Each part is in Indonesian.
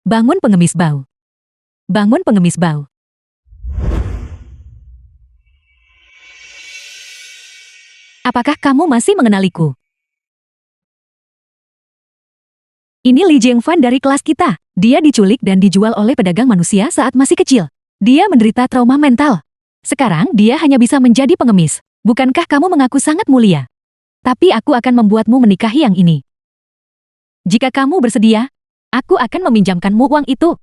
Bangun pengemis bau. Bangun pengemis bau. Apakah kamu masih mengenaliku? Ini Li Jiangfan dari kelas kita. Dia diculik dan dijual oleh pedagang manusia saat masih kecil. Dia menderita trauma mental. Sekarang dia hanya bisa menjadi pengemis. Bukankah kamu mengaku sangat mulia? Tapi aku akan membuatmu menikahi yang ini. Jika kamu bersedia, aku akan meminjamkanmu uang itu.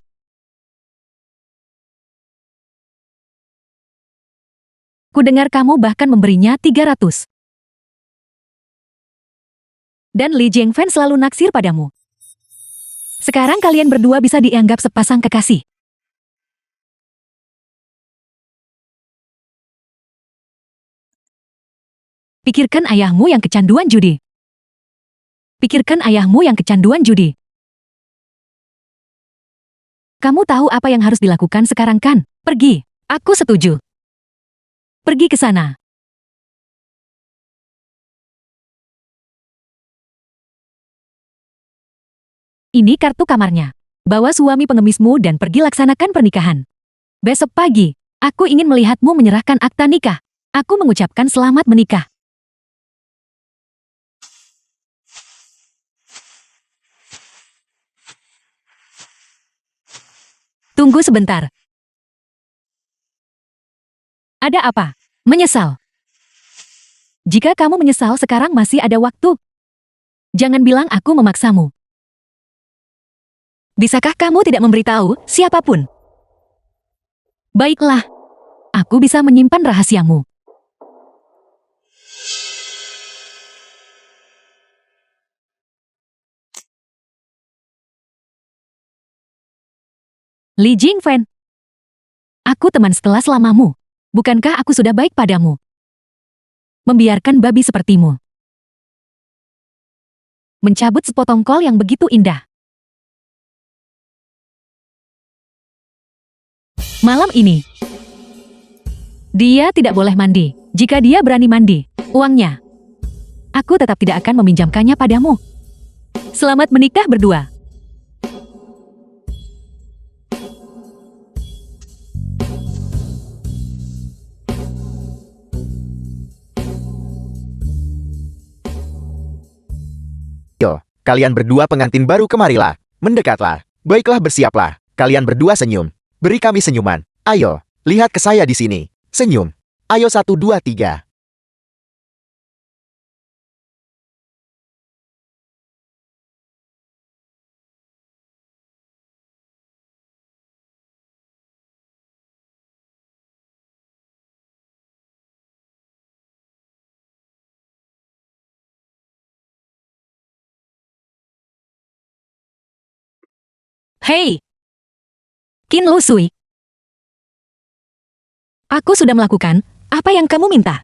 Kudengar kamu bahkan memberinya 300. Dan Li Jiangfan selalu naksir padamu. Sekarang kalian berdua bisa dianggap sepasang kekasih. Pikirkan ayahmu yang kecanduan judi. Pikirkan ayahmu yang kecanduan judi. Kamu tahu apa yang harus dilakukan sekarang kan? Pergi. Aku setuju. Pergi ke sana. Ini kartu kamarnya. Bawa suami pengemismu dan pergi laksanakan pernikahan. Besok pagi, aku ingin melihatmu menyerahkan akta nikah. Aku mengucapkan selamat menikah. Tunggu sebentar. Ada apa? Menyesal. Jika kamu menyesal sekarang masih ada waktu. Jangan bilang aku memaksamu. Bisakah kamu tidak memberitahu siapapun? Baiklah. Aku bisa menyimpan rahasiamu. Li Jingfen. Aku teman setelah selamamu. Bukankah aku sudah baik padamu? Membiarkan babi sepertimu mencabut sepotong kol yang begitu indah. Malam ini, dia tidak boleh mandi. Jika dia berani mandi, uangnya, aku tetap tidak akan meminjamkannya padamu. Selamat menikah berdua. Yo, kalian berdua pengantin baru kemarilah. Mendekatlah. Baiklah bersiaplah. Kalian berdua senyum. Beri kami senyuman. Ayo, lihat ke saya di sini. Senyum. Ayo 1, 2, 3. Hei! Qin Lu Sui. Aku sudah melakukan apa yang kamu minta.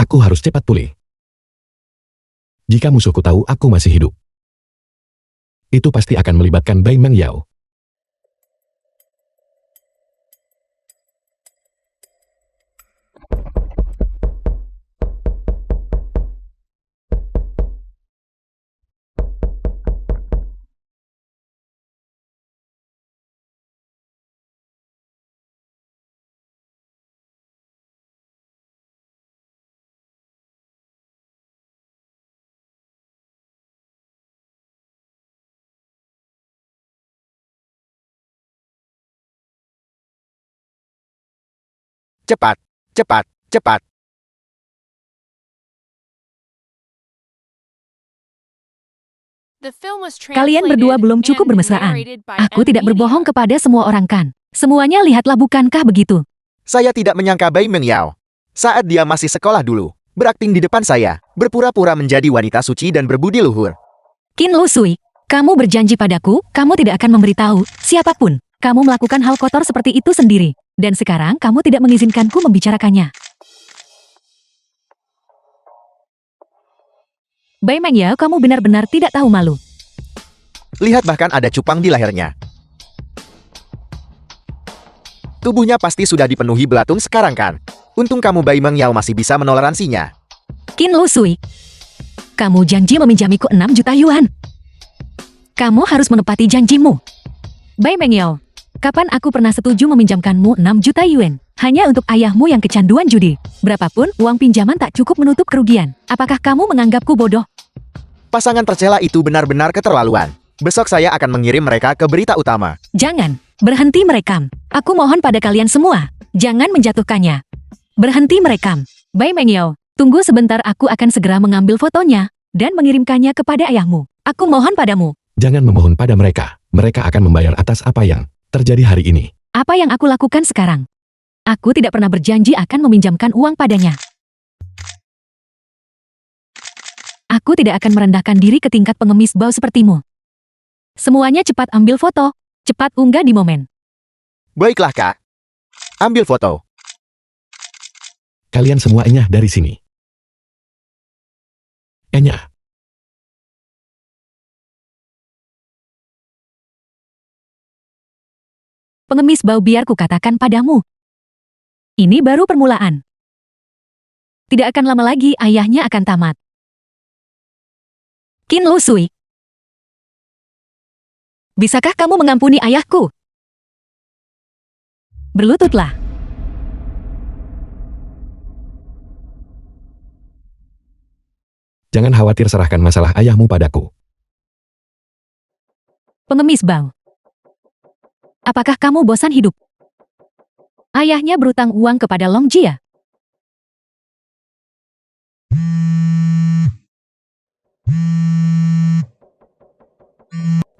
Aku harus cepat pulih. Jika musuhku tahu aku masih hidup, itu pasti akan melibatkan Bai Meng Yao. Cepat, cepat, cepat. Kalian berdua belum cukup bermesraan. Aku tidak berbohong kepada semua orang kan. Semuanya lihatlah, bukankah begitu? Saya tidak menyangka Bai Mengyao. Saat dia masih sekolah dulu, berakting di depan saya, berpura-pura menjadi wanita suci dan berbudi luhur. Qin Lu Sui, kamu berjanji padaku, kamu tidak akan memberitahu siapapun. Kamu melakukan hal kotor seperti itu sendiri. Dan sekarang kamu tidak mengizinkanku membicarakannya. Bai Mengyao, kamu benar-benar tidak tahu malu. Lihat, bahkan ada cupang di lehernya. Tubuhnya pasti sudah dipenuhi belatung sekarang kan? Untung kamu Bai Mengyao masih bisa menoleransinya. Qin Lu Sui, kamu janji meminjamiku 6 juta yuan. Kamu harus menepati janjimu. Bai Mengyao, kapan aku pernah setuju meminjamkanmu 6 juta yuan? Hanya untuk ayahmu yang kecanduan judi. Berapapun, uang pinjaman tak cukup menutup kerugian. Apakah kamu menganggapku bodoh? Pasangan tercela itu benar-benar keterlaluan. Besok saya akan mengirim mereka ke berita utama. Jangan, berhenti merekam. Aku mohon pada kalian semua, jangan menjatuhkannya. Berhenti merekam. Bai Mengyao, tunggu sebentar, aku akan segera mengambil fotonya dan mengirimkannya kepada ayahmu. Aku mohon padamu. Jangan memohon pada mereka. Mereka akan membayar atas apa yang terjadi hari ini. Apa yang aku lakukan sekarang? Aku tidak pernah berjanji akan meminjamkan uang padanya. Aku tidak akan merendahkan diri ke tingkat pengemis bau sepertimu. Semuanya cepat ambil foto, cepat unggah di momen. Baiklah, Kak. Ambil foto. Kalian semuanya dari sini. Enya. Pengemis bau, biar ku katakan padamu. Ini baru permulaan. Tidak akan lama lagi ayahnya akan tamat. Qin Lu Sui, bisakah kamu mengampuni ayahku? Berlututlah. Jangan khawatir, serahkan masalah ayahmu padaku. Pengemis bau. Apakah kamu bosan hidup? Ayahnya berutang uang kepada Long Jia.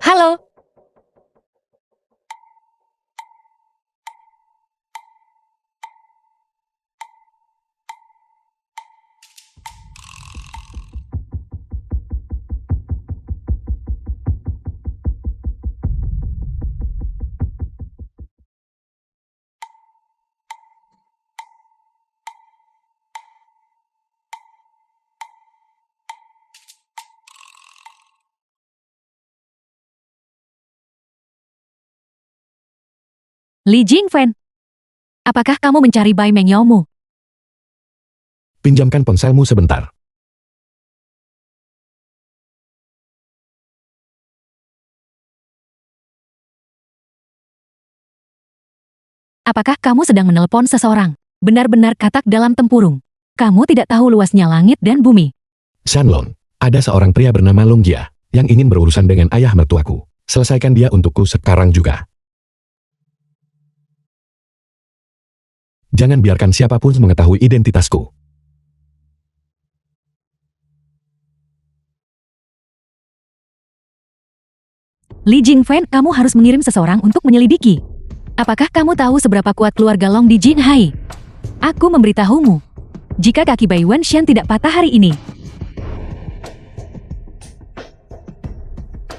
Halo. Li Jingfen, apakah kamu mencari Bai Mengyao-mu? Pinjamkan ponselmu sebentar. Apakah kamu sedang menelpon seseorang? Benar-benar katak dalam tempurung. Kamu tidak tahu luasnya langit dan bumi. Shanlong, ada seorang pria bernama Long Jia yang ingin berurusan dengan ayah mertuaku. Selesaikan dia untukku sekarang juga. Jangan biarkan siapapun mengetahui identitasku. Li Jingfen, kamu harus mengirim seseorang untuk menyelidiki. Apakah kamu tahu seberapa kuat keluarga Long di Jinghai? Aku memberitahumu. Jika kaki Bai Wenshan tidak patah hari ini,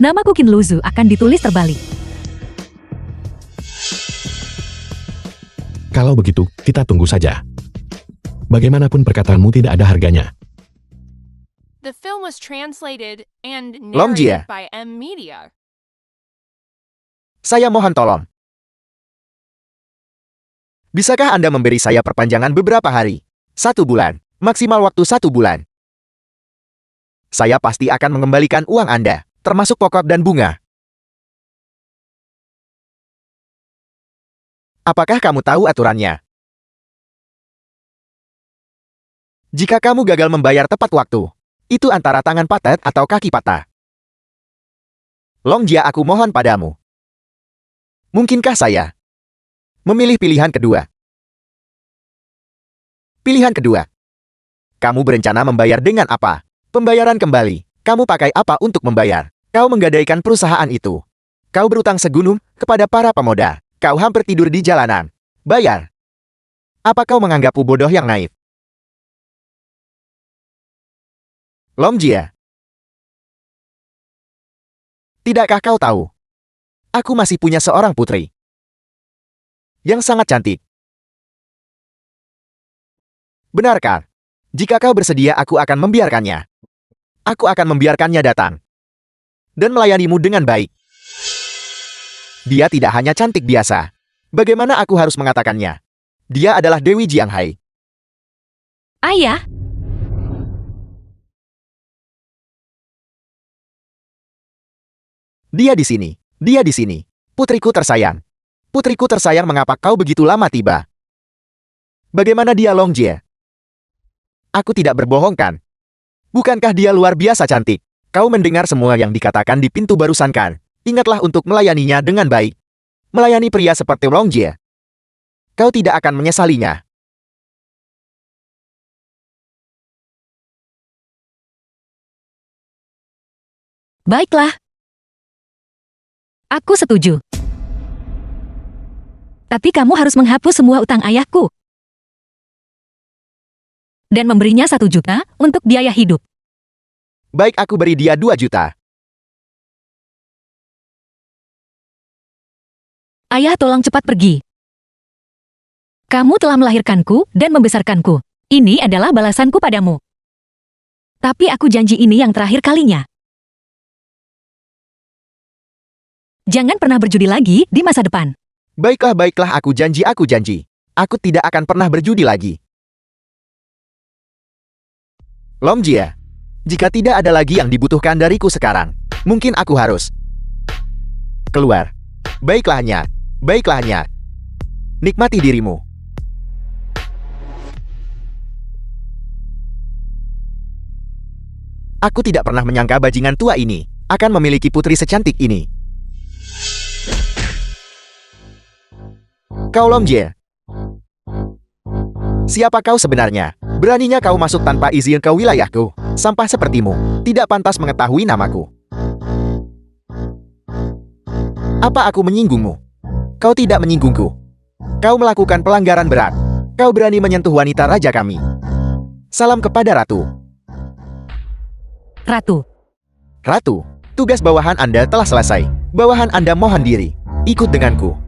namaku Qin Lu Zu akan ditulis terbalik. Kalau begitu, kita tunggu saja. Bagaimanapun perkataanmu tidak ada harganya. The film was translated and Long Jia. narrated by M Media. Saya mohon tolong. Bisakah Anda memberi saya perpanjangan beberapa hari? 1 bulan. Maksimal waktu 1 bulan. Saya pasti akan mengembalikan uang Anda, termasuk pokok dan bunga. Apakah kamu tahu aturannya? Jika kamu gagal membayar tepat waktu, itu antara tangan patah atau kaki patah. Long Jia, aku mohon padamu. Mungkinkah saya memilih pilihan kedua? Pilihan kedua. Kamu berencana membayar dengan apa? Pembayaran kembali. Kamu pakai apa untuk membayar? Kau menggadaikan perusahaan itu. Kau berutang segunung kepada para pemuda. Kau hampir tidur di jalanan. Bayar. Apa kau menganggapku bodoh yang naif? Longjia. Tidakkah kau tahu? Aku masih punya seorang putri. Yang sangat cantik. Benarkah? Jika kau bersedia, aku akan membiarkannya. Aku akan membiarkannya datang. Dan melayanimu dengan baik. Dia tidak hanya cantik biasa. Bagaimana aku harus mengatakannya? Dia adalah Dewi Jianghai. Ayah, Dia di sini. Dia di sini. Putriku tersayang. Putriku tersayang, mengapa kau begitu lama tiba? Bagaimana dia, Longjie? Aku tidak berbohong kan? Bukankah dia luar biasa cantik? Kau mendengar semua yang dikatakan di pintu barusan kan? Ingatlah untuk melayaninya dengan baik. Melayani pria seperti Longjie. Kau tidak akan menyesalinya. baiklah. Aku setuju. Tapi kamu harus menghapus semua utang ayahku. Dan memberinya 1 juta untuk biaya hidup. Baik, aku beri dia 2 juta. Ayah, tolong cepat pergi. Kamu telah melahirkanku dan membesarkanku. Ini adalah balasanku padamu. Tapi aku janji ini yang terakhir kalinya. Jangan pernah berjudi lagi di masa depan. Baiklah, baiklah, aku janji, aku janji. Aku tidak akan pernah berjudi lagi. Longjie, jika tidak ada lagi yang dibutuhkan dariku sekarang, mungkin aku harus keluar. Baiklah, Nya. Baiklah, Nya. Nikmati dirimu. Aku tidak pernah menyangka bajingan tua ini akan memiliki putri secantik ini. Kau, Longjie. Siapa kau sebenarnya? Beraninya kau masuk tanpa izin ke wilayahku? Sampah sepertimu tidak pantas mengetahui namaku. Apa aku menyinggungmu? Kau tidak menyinggungku. Kau melakukan pelanggaran berat. Kau berani menyentuh wanita raja kami. Salam kepada Ratu. Ratu, Ratu, tugas bawahan Anda telah selesai. Bawahan Anda mohon diri. Ikut denganku.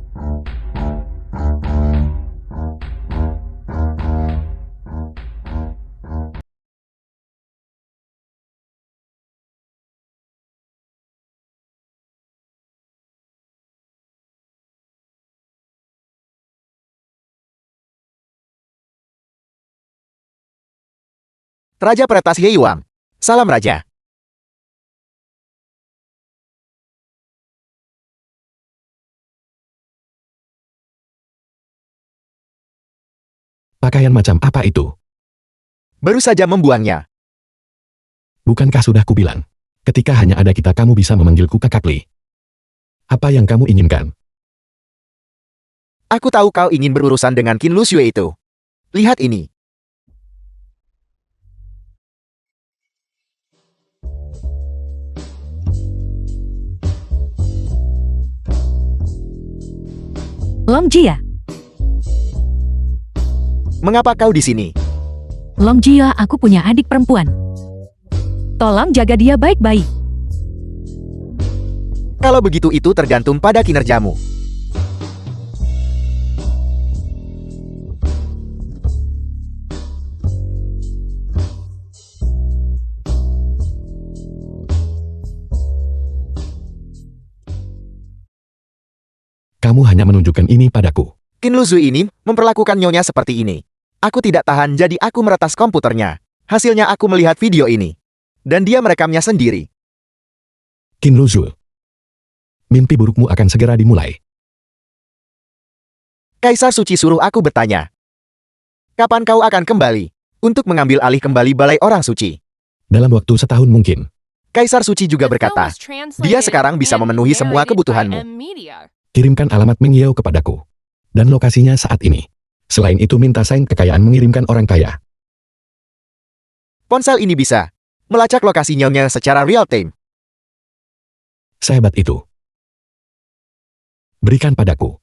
Raja Peretas Yeiwang. Salam Raja. Pakaian macam apa itu? Baru saja membuangnya. Bukankah sudah kubilang? Ketika hanya ada kita kamu bisa memanggilku Kakak Li. Apa yang kamu inginkan? Aku tahu kau ingin berurusan dengan Qin Lu Xue itu. Lihat ini. Longjia. Mengapa kau di sini? Longjia, aku punya adik perempuan. Tolong jaga dia baik-baik. Kalau begitu itu tergantung pada kinerjamu. Kamu hanya menunjukkan ini padaku. Qin Lu Xue ini memperlakukan nyonya seperti ini. Aku tidak tahan, jadi aku meretas komputernya. Hasilnya aku melihat video ini. Dan dia merekamnya sendiri. Qin Lu Xue. Mimpi burukmu akan segera dimulai. Kaisar Suci suruh aku bertanya. Kapan kau akan kembali? Untuk mengambil alih kembali Balai Orang Suci. Dalam waktu setahun mungkin. Kaisar Suci juga The film berkata, was translated dia sekarang bisa and memenuhi semua narrated by kebutuhanmu. M-Media. Kirimkan alamat Meng Yao kepadaku. Dan lokasinya saat ini. Selain itu minta sign kekayaan mengirimkan orang kaya. Ponsel ini bisa melacak lokasi nyonya secara real time. Sehebat itu. Berikan padaku.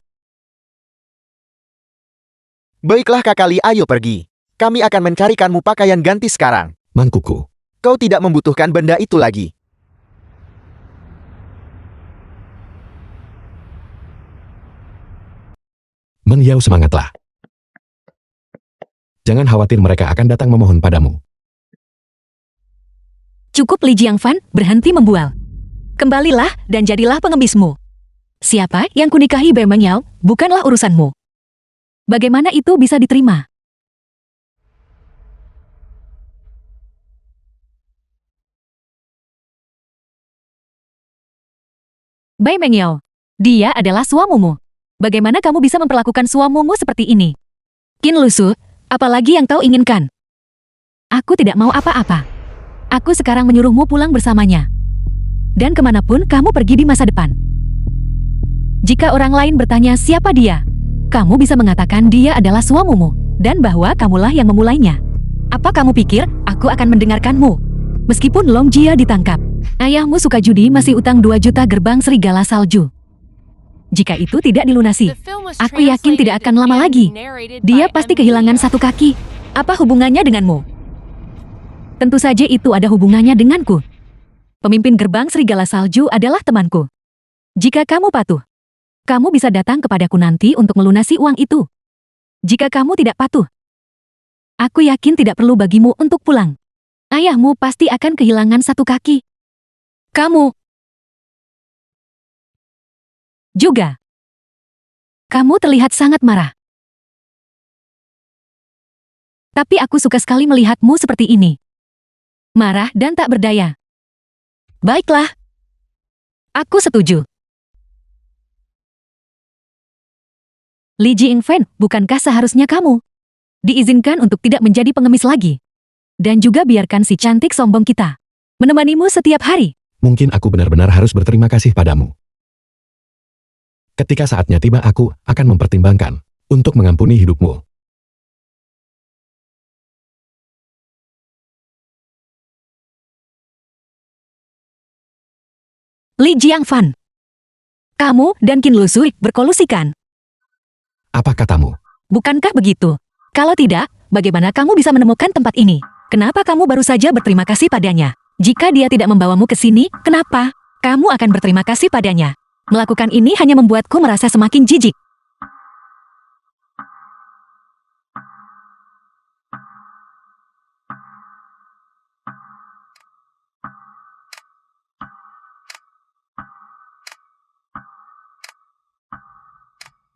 Baiklah Kakak Li, ayo pergi. Kami akan mencarikanmu pakaian ganti sekarang. Mangkuku. Kau tidak membutuhkan benda itu lagi. Meng Yao, semangatlah. Jangan khawatir, mereka akan datang memohon padamu. Cukup Li Jiangfan, berhenti membual. Kembalilah dan jadilah pengemismu. Siapa yang kunikahi Bai Meng Yao, bukanlah urusanmu. Bagaimana itu bisa diterima? Bai Meng Yao, dia adalah suamimu. Bagaimana kamu bisa memperlakukan suamimu seperti ini? Qin Lusu, apalagi yang kau inginkan? Aku tidak mau apa-apa. Aku sekarang menyuruhmu pulang bersamanya. Dan kemanapun kamu pergi di masa depan. Jika orang lain bertanya siapa dia, kamu bisa mengatakan dia adalah suamimu, dan bahwa kamulah yang memulainya. Apa kamu pikir aku akan mendengarkanmu? Meskipun Long Jia ditangkap, ayahmu suka judi masih utang 2 juta gerbang serigala salju. Jika itu tidak dilunasi, The film was aku yakin tidak akan lama translated lagi. and narrated Dia by pasti M. kehilangan Media. satu kaki. Apa hubungannya denganmu? Tentu saja itu ada hubungannya denganku. Pemimpin gerbang serigala salju adalah temanku. Jika kamu patuh, kamu bisa datang kepadaku nanti untuk melunasi uang itu. Jika kamu tidak patuh, aku yakin tidak perlu bagimu untuk pulang. Ayahmu pasti akan kehilangan satu kaki. Kamu juga. Kamu terlihat sangat marah. Tapi aku suka sekali melihatmu seperti ini. Marah dan tak berdaya. Baiklah. Aku setuju. Li Jingfen, bukankah seharusnya kamu diizinkan untuk tidak menjadi pengemis lagi? Dan juga biarkan si cantik sombong kita menemanimu setiap hari. Mungkin aku benar-benar harus berterima kasih padamu. Ketika saatnya tiba, aku akan mempertimbangkan untuk mengampuni hidupmu. Li Jiangfan, kamu dan Qin Lusu berkolusikan. Apa katamu? Bukankah begitu? Kalau tidak, bagaimana kamu bisa menemukan tempat ini? Kenapa kamu baru saja berterima kasih padanya? Jika dia tidak membawamu ke sini, kenapa? Kamu akan berterima kasih padanya. Melakukan ini hanya membuatku merasa semakin jijik.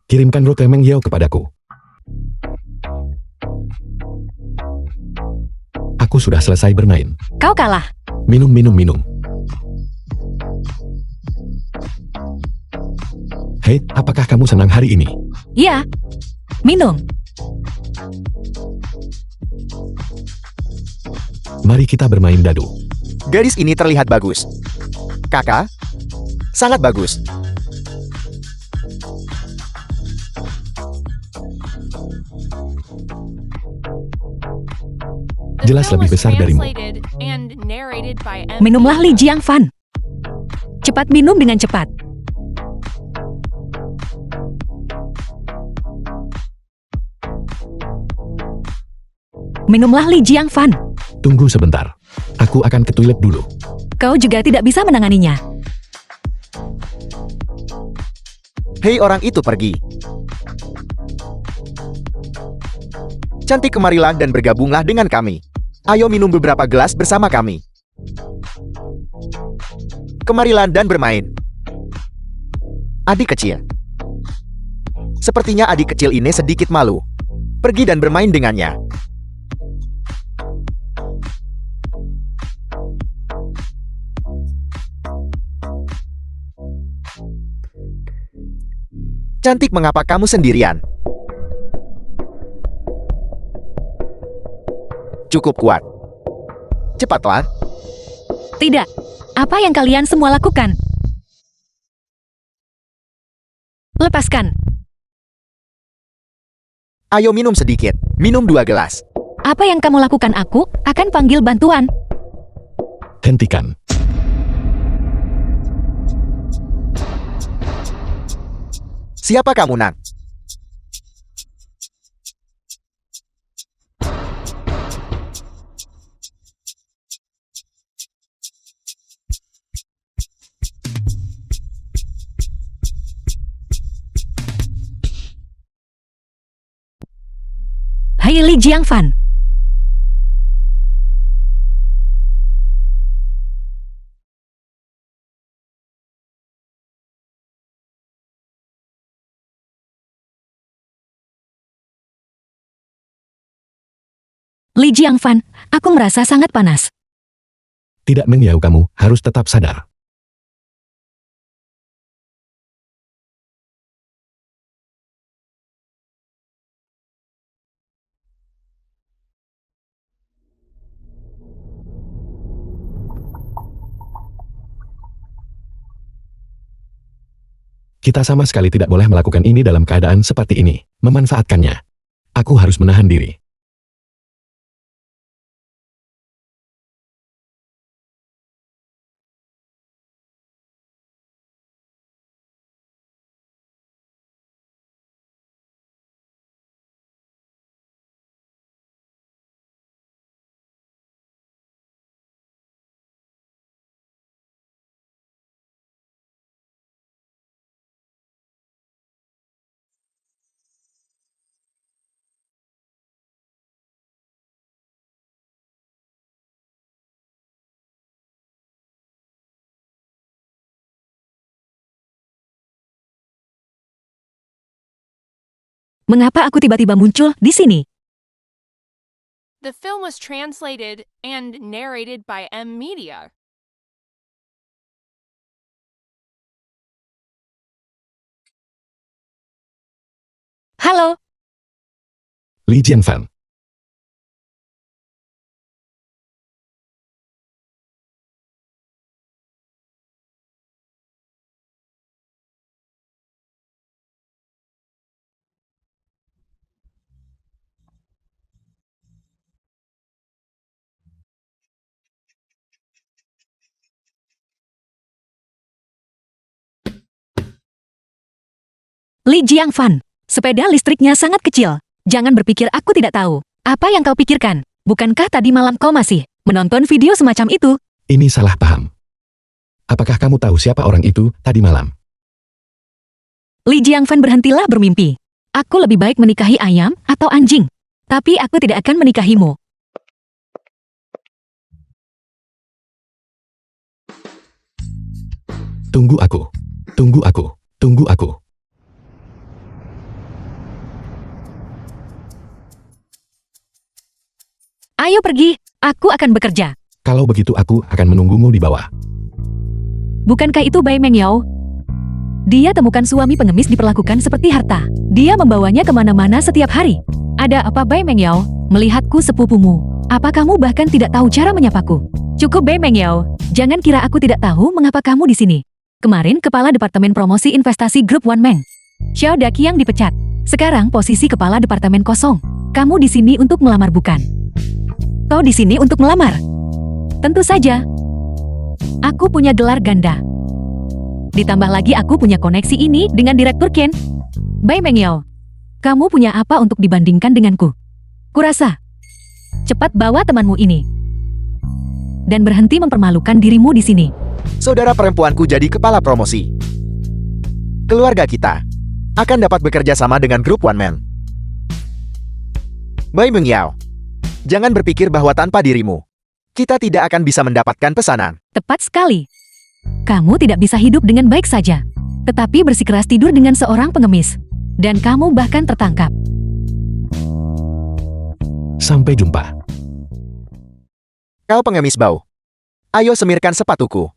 Kirimkan rote Meng Yao kepadaku. Aku sudah selesai bermain. Kau kalah. Minum, minum, minum. Hei, apakah kamu senang hari ini? Ya. Minum. Mari kita bermain dadu. Gadis ini terlihat bagus. Kakak, sangat bagus. The Jelas film lebih was besar darimu. translated and narrated by M. Minumlah Li Media. Jiangfan. Cepat minum dengan cepat. Minumlah Li Jiangfan. Tunggu sebentar. Aku akan ke toilet dulu. Kau juga tidak bisa menanganinya. Hei, orang itu pergi. Cantik, kemarilah dan bergabunglah dengan kami. Ayo minum beberapa gelas bersama kami. Kemarilah dan bermain. Adik kecil. Sepertinya adik kecil ini sedikit malu. Pergi dan bermain dengannya. Cantik, mengapa kamu sendirian? Cukup kuat. Cepatlah. Tidak. Apa yang kalian semua lakukan? Lepaskan. Ayo minum sedikit. Minum 2 gelas. Apa yang kamu lakukan, aku akan panggil bantuan. Hentikan. Siapa kamu, nak? Hai Li Jiangfan. Li Jiangfan, aku merasa sangat panas. Tidak Meng Yao, kamu harus tetap sadar. Kita sama sekali tidak boleh melakukan ini dalam keadaan seperti ini, memanfaatkannya. Aku harus menahan diri. Mengapa aku tiba-tiba muncul di sini? The film was translated and narrated by M Media. Halo, Li Jianfan. Li Jiangfan. Sepeda listriknya sangat kecil. Jangan berpikir aku tidak tahu. Apa yang kau pikirkan? Bukankah tadi malam kau masih menonton video semacam itu? Ini salah paham. Apakah kamu tahu siapa orang itu tadi malam? Li Jiangfan, berhentilah bermimpi. Aku lebih baik menikahi ayam atau anjing. Tapi aku tidak akan menikahimu. Tunggu aku. Tunggu aku. Tunggu aku. Ayo pergi, aku akan bekerja. Kalau begitu aku akan menunggumu di bawah. Bukankah itu Bai Meng Yao? Dia temukan suami pengemis diperlakukan seperti harta. Dia membawanya kemana-mana setiap hari. Ada apa Bai Meng Yao? Melihatku sepupumu. Apa kamu bahkan tidak tahu cara menyapaku? Cukup Bai Meng Yao, jangan kira aku tidak tahu mengapa kamu di sini. Kemarin Kepala Departemen Promosi Investasi Grup One Meng, Xiao Daqiang dipecat. Sekarang posisi Kepala Departemen kosong. Kamu di sini untuk melamar bukan? Kau di sini untuk melamar? Tentu saja. Aku punya gelar ganda. Ditambah lagi aku punya koneksi ini dengan Direktur Ken. Bai Meng Yao, kamu punya apa untuk dibandingkan denganku? Kurasa. Cepat bawa temanmu ini. Dan berhenti mempermalukan dirimu di sini. Saudara perempuanku jadi kepala promosi. Keluarga kita akan dapat bekerja sama dengan grup One Man. Bai Meng Yao, jangan berpikir bahwa tanpa dirimu, kita tidak akan bisa mendapatkan pesanan. Tepat sekali. Kamu tidak bisa hidup dengan baik saja, tetapi bersikeras tidur dengan seorang pengemis. Dan kamu bahkan tertangkap. Sampai jumpa. Kau pengemis bau. Ayo semirkan sepatuku.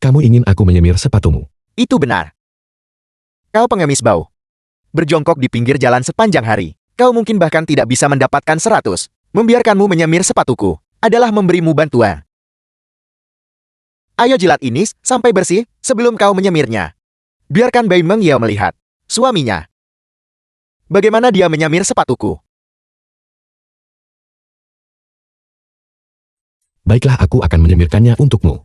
Kamu ingin aku menyemir sepatumu? Itu benar. Kau pengemis bau. Berjongkok di pinggir jalan sepanjang hari. Kau mungkin bahkan tidak bisa mendapatkan 100. Membiarkanmu menyemir sepatuku adalah memberimu bantuan. Ayo jilat ini sampai bersih sebelum kau menyemirnya. Biarkan Bai Meng Yao melihat suaminya. Bagaimana dia menyemir sepatuku. Baiklah, aku akan menyemirkannya untukmu.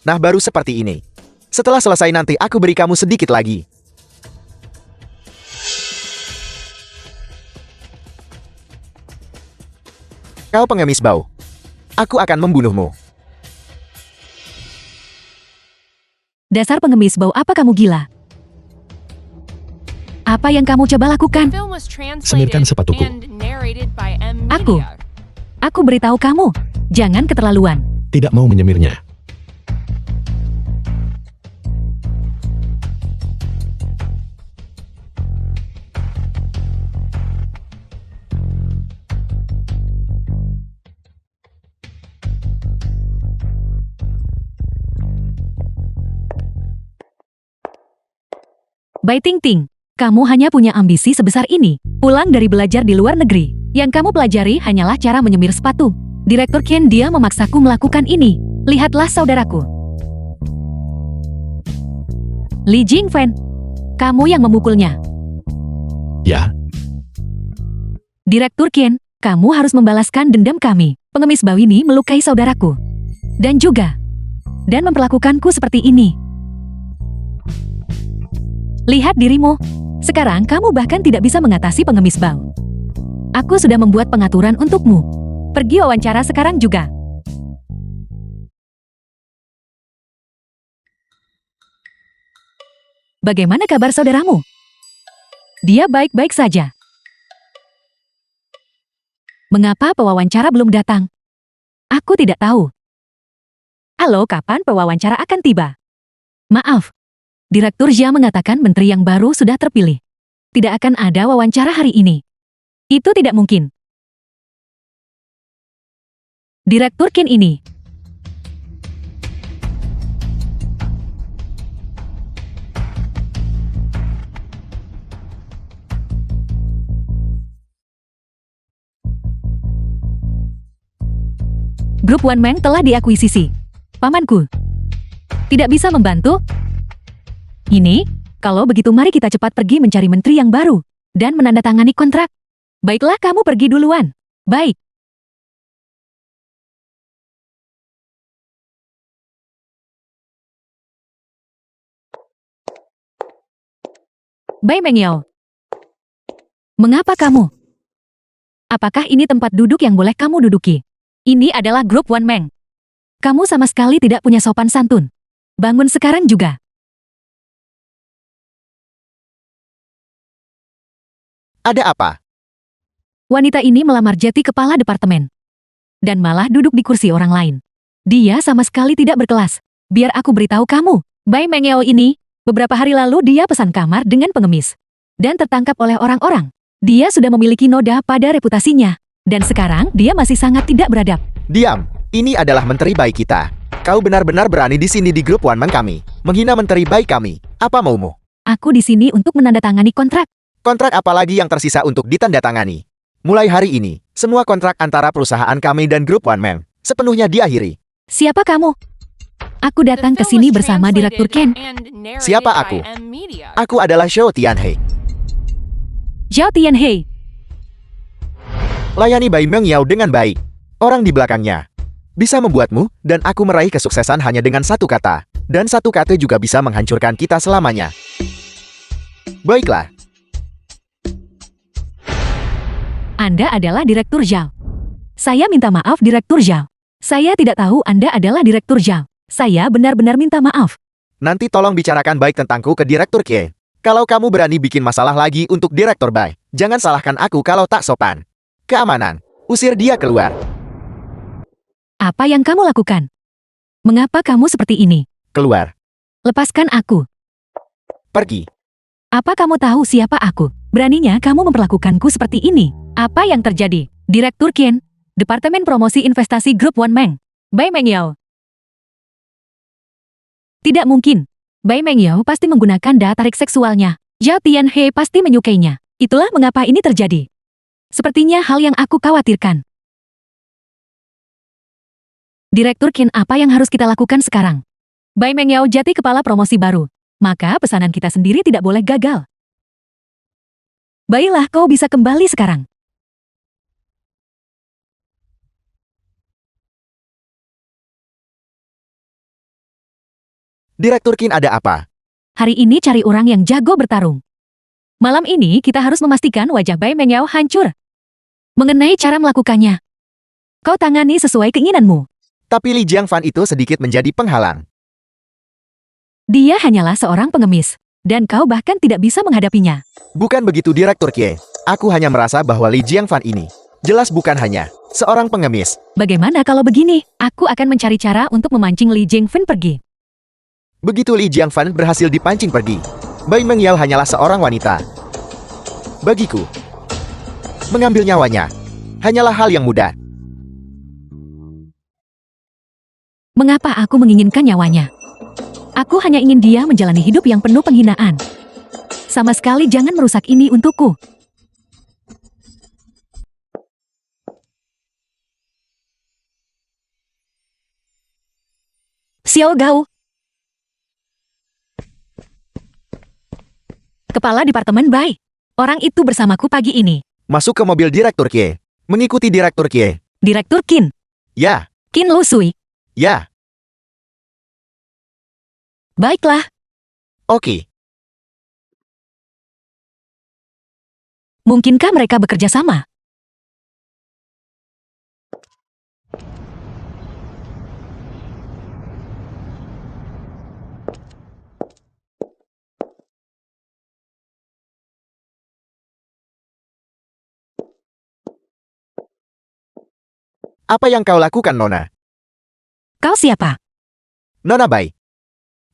Nah, baru seperti ini. Setelah selesai nanti aku beri kamu sedikit lagi. Kau pengemis bau. Aku akan membunuhmu. Dasar pengemis bau, apa kamu gila? Apa yang kamu coba The lakukan? film was translated Semirkan sepatuku. and narrated by M Aku. Media. Aku beritahu kamu, jangan keterlaluan. Tidak mau menyemirnya. Bai Ting Ting, kamu hanya punya ambisi sebesar ini. Pulang dari belajar di luar negeri. Yang kamu pelajari hanyalah cara menyemir sepatu. Direktur Ken, dia memaksaku melakukan ini. Lihatlah saudaraku. Li Jingfen, kamu yang memukulnya. Ya, Direktur Ken, kamu harus membalaskan dendam kami. Pengemis bau ini melukai saudaraku. Dan memperlakukanku seperti ini. Lihat dirimu. Sekarang kamu bahkan tidak bisa mengatasi pengemis bau. Aku sudah membuat pengaturan untukmu. Pergi wawancara sekarang juga. Bagaimana kabar saudaramu? Dia baik-baik saja. Mengapa pewawancara belum datang? Aku tidak tahu. Halo, kapan pewawancara akan tiba? Maaf. Direktur Jia mengatakan menteri yang baru sudah terpilih. Tidak akan ada wawancara hari ini. Itu tidak mungkin. Direktur Kin ini. Grup One Man telah diakuisisi. Pamanku. Tidak bisa membantu? Ini, kalau begitu mari kita cepat pergi mencari menteri yang baru dan menandatangani kontrak. Baiklah, kamu pergi duluan. Baik. Bai Mengyao. Mengapa kamu? Apakah ini tempat duduk yang boleh kamu duduki? Ini adalah grup One Man. Kamu sama sekali tidak punya sopan santun. Bangun sekarang juga. Ada apa? Wanita ini melamar jadi kepala departemen. Dan malah duduk di kursi orang lain. Dia sama sekali tidak berkelas. Biar aku beritahu kamu, Bai Mengyao ini, beberapa hari lalu dia pesan kamar dengan pengemis. Dan tertangkap oleh orang-orang. Dia sudah memiliki noda pada reputasinya. Dan sekarang dia masih sangat tidak beradab. Diam. Ini adalah menteri baik kita. Kau benar-benar berani di sini di grup One Man kami. Menghina menteri baik kami. Apa maumu? Aku di sini untuk menandatangani kontrak. Kontrak apa lagi yang tersisa untuk ditandatangani? Mulai hari ini, semua kontrak antara perusahaan kami dan grup One Man sepenuhnya diakhiri. Siapa kamu? Aku The datang ke film sini was bersama Direktur Ken. translated and narrated Siapa by aku? M Media. Aku adalah Xiao Tianhei. Zhao Tianhei. Layani Bai Mengyao dengan baik. Orang di belakangnya bisa membuatmu dan aku meraih kesuksesan hanya dengan satu kata. Dan satu kata juga bisa menghancurkan kita selamanya. Baiklah. Anda adalah Direktur Zhao. Saya minta maaf Direktur Zhao. Saya tidak tahu Anda adalah Direktur Zhao. Saya benar-benar minta maaf. Nanti tolong bicarakan baik tentangku ke Direktur Kie. Kalau kamu berani bikin masalah lagi untuk Direktur Bai, jangan salahkan aku kalau tak sopan. Keamanan. Usir dia keluar. Apa yang kamu lakukan? Mengapa kamu seperti ini? Keluar. Lepaskan aku. Pergi. Apa kamu tahu siapa aku? Beraninya kamu memperlakukanku seperti ini. Apa yang terjadi? Direktur Ken, Departemen Promosi Investasi Grup One Man. Bai Mengyao. Tidak mungkin. Bai Mengyao pasti menggunakan daya tarik seksualnya. Zhao Tianhei pasti menyukainya. Itulah mengapa ini terjadi. Sepertinya hal yang aku khawatirkan. Direktur Ken, apa yang harus kita lakukan sekarang? Bai Mengyao jadi kepala promosi baru. Maka pesanan kita sendiri tidak boleh gagal. Baiklah, kau bisa kembali sekarang. Direktur Qin ada apa? Hari ini cari orang yang jago bertarung. Malam ini kita harus memastikan wajah Bai Mengyao hancur. Mengenai cara melakukannya, kau tangani sesuai keinginanmu. Tapi Li Jiangfan itu sedikit menjadi penghalang. Dia hanyalah seorang pengemis, dan kau bahkan tidak bisa menghadapinya. Bukan begitu Direktur Kie. Aku hanya merasa bahwa Li Jiangfan ini jelas bukan hanya seorang pengemis. Bagaimana kalau begini? Aku akan mencari cara untuk memancing Li Jiangfan pergi. Begitu Li Jiangfan berhasil dipancing pergi, Bai Mengyao hanyalah seorang wanita. Bagiku, mengambil nyawanya hanyalah hal yang mudah. Mengapa aku menginginkan nyawanya? Aku hanya ingin dia menjalani hidup yang penuh penghinaan. Sama sekali jangan merusak ini untukku. Xiao Gao, Kepala Departemen Bai. Orang itu bersamaku pagi ini. Masuk ke mobil Direktur Kie. Mengikuti Direktur Kie. Direktur Qin. Ya, Qin Lu Sui. ya, Baiklah, oke. mungkinkah mereka bekerja sama? Apa yang kau lakukan, Nona? Kau siapa? Nona Bai.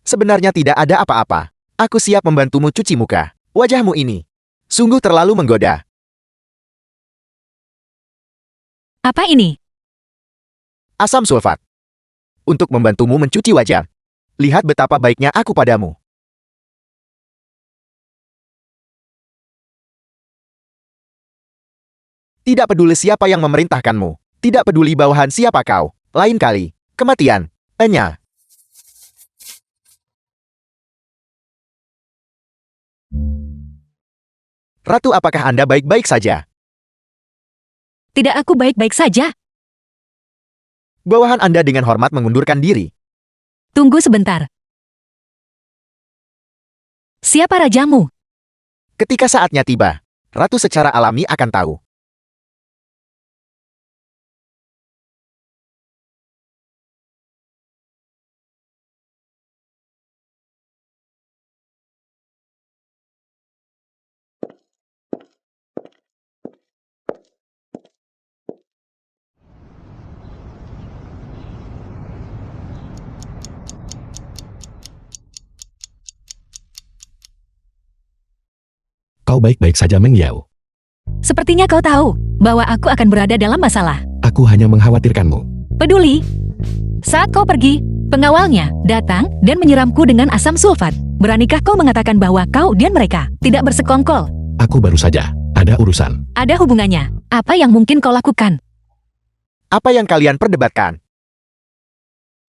Sebenarnya tidak ada apa-apa. Aku siap membantumu cuci muka. Wajahmu ini sungguh terlalu menggoda. Apa ini? Asam sulfat. Untuk membantumu mencuci wajah. Lihat betapa baiknya aku padamu. Tidak peduli siapa yang memerintahkanmu. Tidak peduli bawahan siapa kau. Lain kali, kematian. Hanya. Ratu, apakah Anda baik-baik saja? Tidak, aku baik-baik saja. Bawahan Anda dengan hormat mengundurkan diri. Tunggu sebentar. Siapa rajamu? Ketika saatnya tiba, Ratu secara alami akan tahu. Kau baik-baik saja Meng Yao. Sepertinya kau tahu bahwa aku akan berada dalam masalah. Aku hanya mengkhawatirkanmu. Peduli? Saat kau pergi, pengawalnya datang dan menyiramku dengan asam sulfat. Beranikah kau mengatakan bahwa kau dan mereka tidak bersekongkol? Aku baru saja ada urusan. Ada hubungannya. Apa yang mungkin kau lakukan? Apa yang kalian perdebatkan?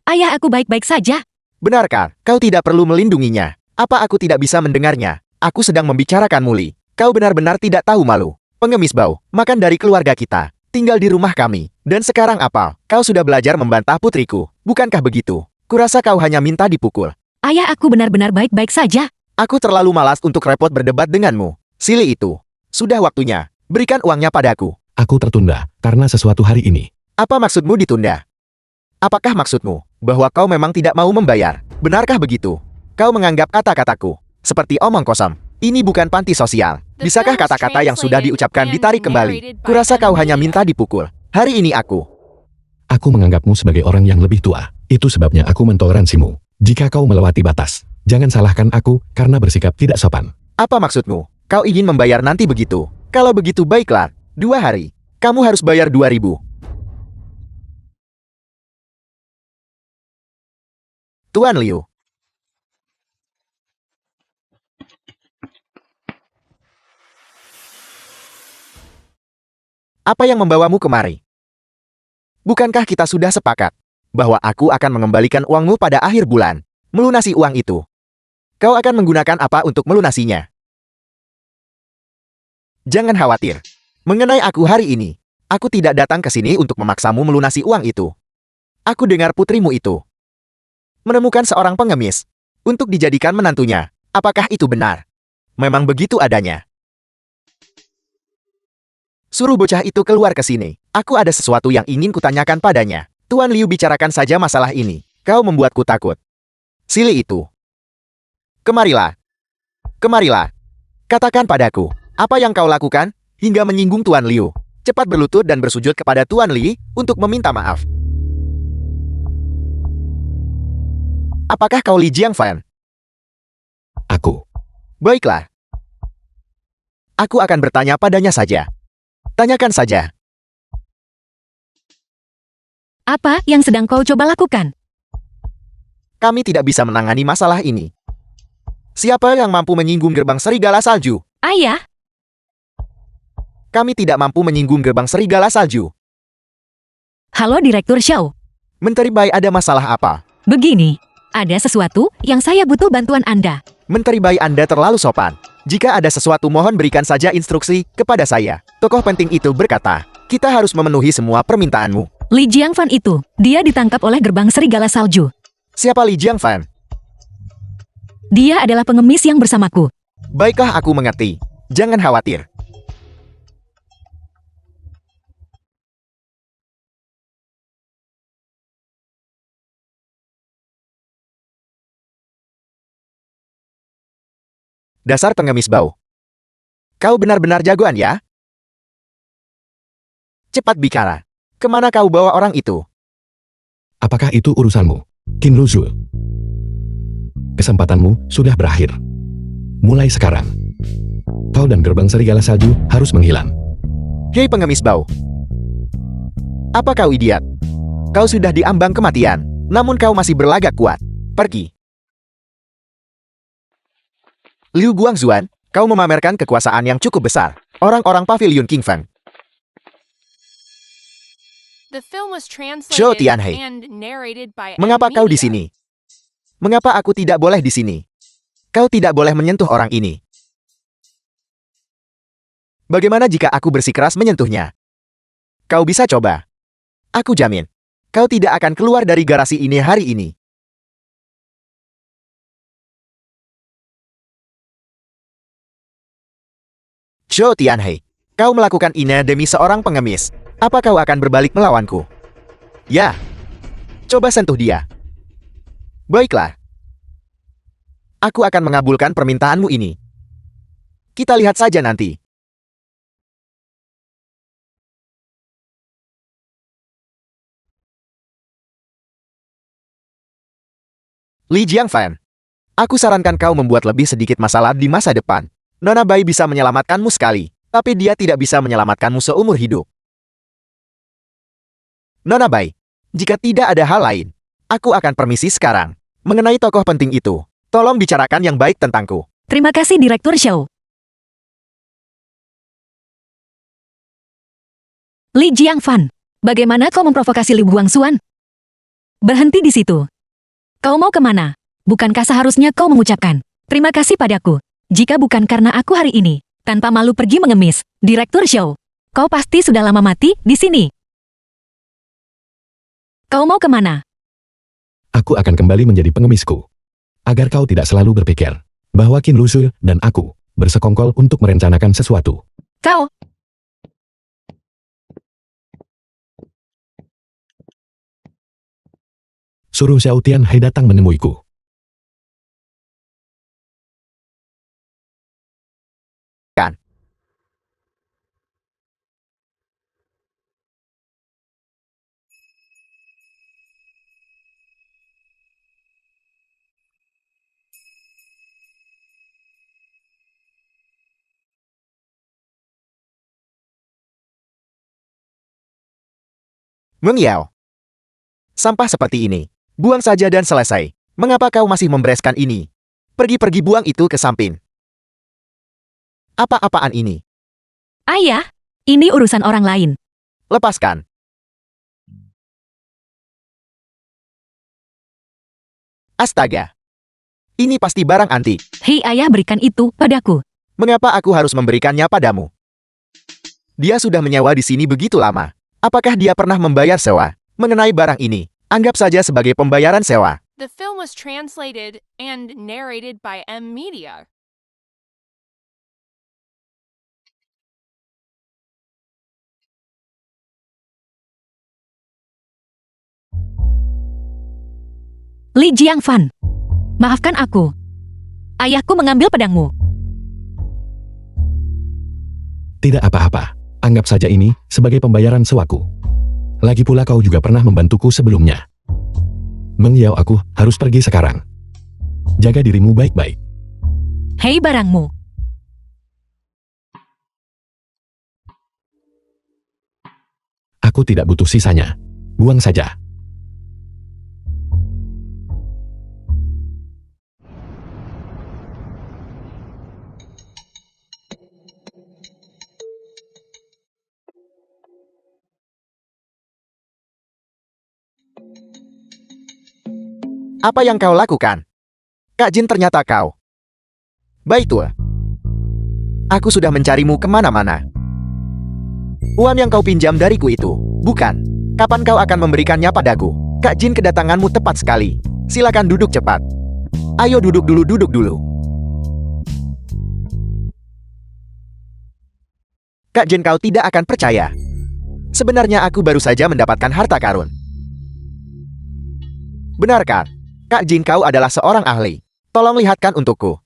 Ayah aku baik-baik saja. Benarkah, kau tidak perlu melindunginya? Apa aku tidak bisa mendengarnya? Aku sedang membicarakan Muli. Kau benar-benar tidak tahu malu. Pengemis bau, makan dari keluarga kita. Tinggal di rumah kami. Dan sekarang apa? Kau sudah belajar membantah putriku. Bukankah begitu? Kurasa kau hanya minta dipukul. Ayah aku benar-benar baik-baik saja. Aku terlalu malas untuk repot berdebat denganmu. Silly itu. Sudah waktunya. Berikan uangnya padaku. Aku tertunda karena sesuatu hari ini. Apa maksudmu ditunda? Apakah maksudmu bahwa kau memang tidak mau membayar? Benarkah begitu? Kau menganggap kata-kataku seperti omong kosong. Ini bukan panti sosial. Bisakah kata-kata yang sudah diucapkan ditarik kembali? Kurasa kau hanya minta dipukul. Hari ini aku menganggapmu sebagai orang yang lebih tua. Itu sebabnya aku mentoleransimu. Jika kau melewati batas, jangan salahkan aku karena bersikap tidak sopan. Apa maksudmu? Kau ingin membayar nanti begitu? Kalau begitu baiklah. 2 hari. Kamu harus bayar 2.000. Tuan Liu. Apa yang membawamu kemari? Bukankah kita sudah sepakat bahwa aku akan mengembalikan uangmu pada akhir bulan? Melunasi uang itu. Kau akan menggunakan apa untuk melunasinya? Jangan khawatir. Mengenai aku hari ini, aku tidak datang ke sini untuk memaksamu melunasi uang itu. Aku dengar putrimu itu menemukan seorang pengemis untuk dijadikan menantunya. Apakah itu benar? Memang begitu adanya. Suruh bocah itu keluar ke sini. Aku ada sesuatu yang ingin kutanyakan padanya. Tuan Liu, bicarakan saja masalah ini. Kau membuatku takut. Silih itu. Kemarilah. Kemarilah. Katakan padaku, apa yang kau lakukan hingga menyinggung Tuan Liu? Cepat berlutut dan bersujud kepada Tuan Li untuk meminta maaf. Apakah kau Li Jiangfan? Aku. Baiklah. Aku akan bertanya padanya saja. Tanyakan saja. Apa yang sedang kau coba lakukan? Kami tidak bisa menangani masalah ini. Siapa yang mampu menyinggung gerbang serigala salju? Ayah, Kami tidak mampu menyinggung gerbang serigala salju. halo Direktur Xiao. Menteri Bai, ada masalah apa? Begini, ada sesuatu yang saya butuh bantuan Anda. Menteri Bai, Anda terlalu sopan. Jika ada sesuatu, mohon berikan saja instruksi kepada saya. Tokoh penting itu berkata, kita harus memenuhi semua permintaanmu. Li Jiangfan itu, dia ditangkap oleh gerbang serigala salju. Siapa Li Jiangfan? Dia adalah pengemis yang bersamaku. Baiklah, aku mengerti. Jangan khawatir. Dasar pengemis bau. Kau benar-benar jagoan ya? Cepat bicara. Kemana kau bawa orang itu? Apakah itu urusanmu, Qin Luzul? Kesempatanmu sudah berakhir. Mulai sekarang, kau dan gerbang serigala salju harus menghilang. Hei pengemis bau. Apa kau idiot? Kau sudah diambang kematian, namun kau masih berlagak kuat. Pergi. Liu Guangzuan, kau memamerkan kekuasaan yang cukup besar. Orang-orang pavilion King Feng. The film was Zhou translated Tianhei. and narrated by Mengapa kau di Media. sini? Mengapa aku tidak boleh di sini? Kau tidak boleh menyentuh orang ini. Bagaimana jika aku bersikeras menyentuhnya? Kau bisa coba. Aku jamin, kau tidak akan keluar dari garasi ini hari ini. Zhou Tianhei, kau melakukan ini demi seorang pengemis. Apa kau akan berbalik melawanku? Ya. Coba sentuh dia. Baiklah. Aku akan mengabulkan permintaanmu ini. Kita lihat saja nanti. Li Jiangfan, aku sarankan kau membuat lebih sedikit masalah di masa depan. Nona Bai bisa menyelamatkanmu sekali, tapi dia tidak bisa menyelamatkanmu seumur hidup. Nona Bai, jika tidak ada hal lain, aku akan permisi sekarang. Mengenai tokoh penting itu, tolong bicarakan yang baik tentangku. Terima kasih Direktur Xiao. Li Jiangfan, bagaimana kau memprovokasi Liu Guangzuan? Berhenti di situ. Kau mau kemana? Bukankah seharusnya kau mengucapkan terima kasih padaku? Jika bukan karena aku hari ini, tanpa malu pergi mengemis, Direktur Xiao, kau pasti sudah lama mati di sini. Kau mau kemana? Aku akan kembali menjadi pengemisku. Agar kau tidak selalu berpikir bahwa Qin Luzul dan aku bersekongkol untuk merencanakan sesuatu. Kau, Suruh Xiao Tianhei datang menemuiku. Kan? Meng Yao. Sampah seperti ini. Buang saja dan selesai. Mengapa kau masih membereskan ini? Pergi-pergi, buang itu ke samping. Apa-apaan ini? ayah, ini urusan orang lain. Lepaskan. Astaga. Ini pasti barang antik. Hei ayah, berikan itu padaku. Mengapa aku harus memberikannya padamu? Dia sudah menyewa di sini begitu lama. Apakah dia pernah membayar sewa? Mengenai barang ini, anggap saja sebagai pembayaran sewa. The film was translated and narrated by M Media. Li Jiangfan, maafkan aku. Ayahku mengambil pedangmu. Tidak apa-apa. Anggap saja ini sebagai pembayaran sewaku. Lagi pula kau juga pernah membantuku sebelumnya. Meng Yao, aku harus pergi sekarang. Jaga dirimu baik-baik. Hei barangmu. Aku tidak butuh sisanya. Buang saja. Apa yang kau lakukan? Kak Jin, ternyata kau. Baik tua. Aku sudah mencarimu kemana-mana. Uang yang kau pinjam dariku itu, bukan. Kapan kau akan memberikannya padaku? Kak Jin, kedatanganmu tepat sekali. Silakan duduk cepat. Ayo duduk dulu. Kak Jin, kau tidak akan percaya. Sebenarnya aku baru saja mendapatkan harta karun. Benarkah? Kak Jin, kau adalah seorang ahli. Tolong lihatkan untukku.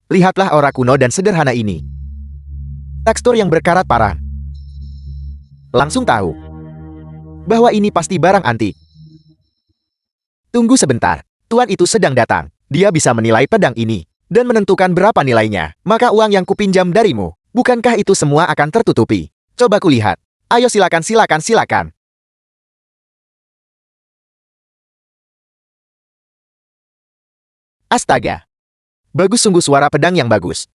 Lihatlah aura kuno dan sederhana ini. Tekstur yang berkarat parah. Langsung tahu bahwa ini pasti barang antik. Tunggu sebentar. Tuan itu sedang datang. Dia bisa menilai pedang ini dan menentukan berapa nilainya. Maka uang yang kupinjam darimu, bukankah itu semua akan tertutupi? Coba kulihat. Ayo silakan. Astaga. Bagus sungguh, suara pedang yang bagus.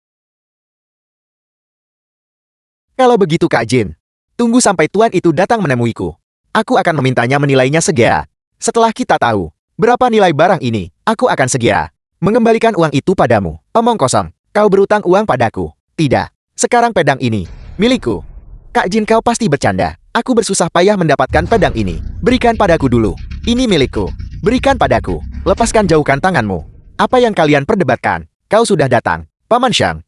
Kalau begitu Kak Jin, tunggu sampai tuan itu datang menemuiku. Aku akan memintanya menilainya segera. Setelah kita tahu berapa nilai barang ini, aku akan segera mengembalikan uang itu padamu. Omong kosong, kau berutang uang padaku. Tidak, sekarang pedang ini milikku. Kak Jin, kau pasti bercanda. Aku bersusah payah mendapatkan pedang ini. Berikan padaku dulu. Ini milikku. Berikan padaku. Lepaskan, jauhkan tanganmu. Apa yang kalian perdebatkan? Kau sudah datang, Paman Shang.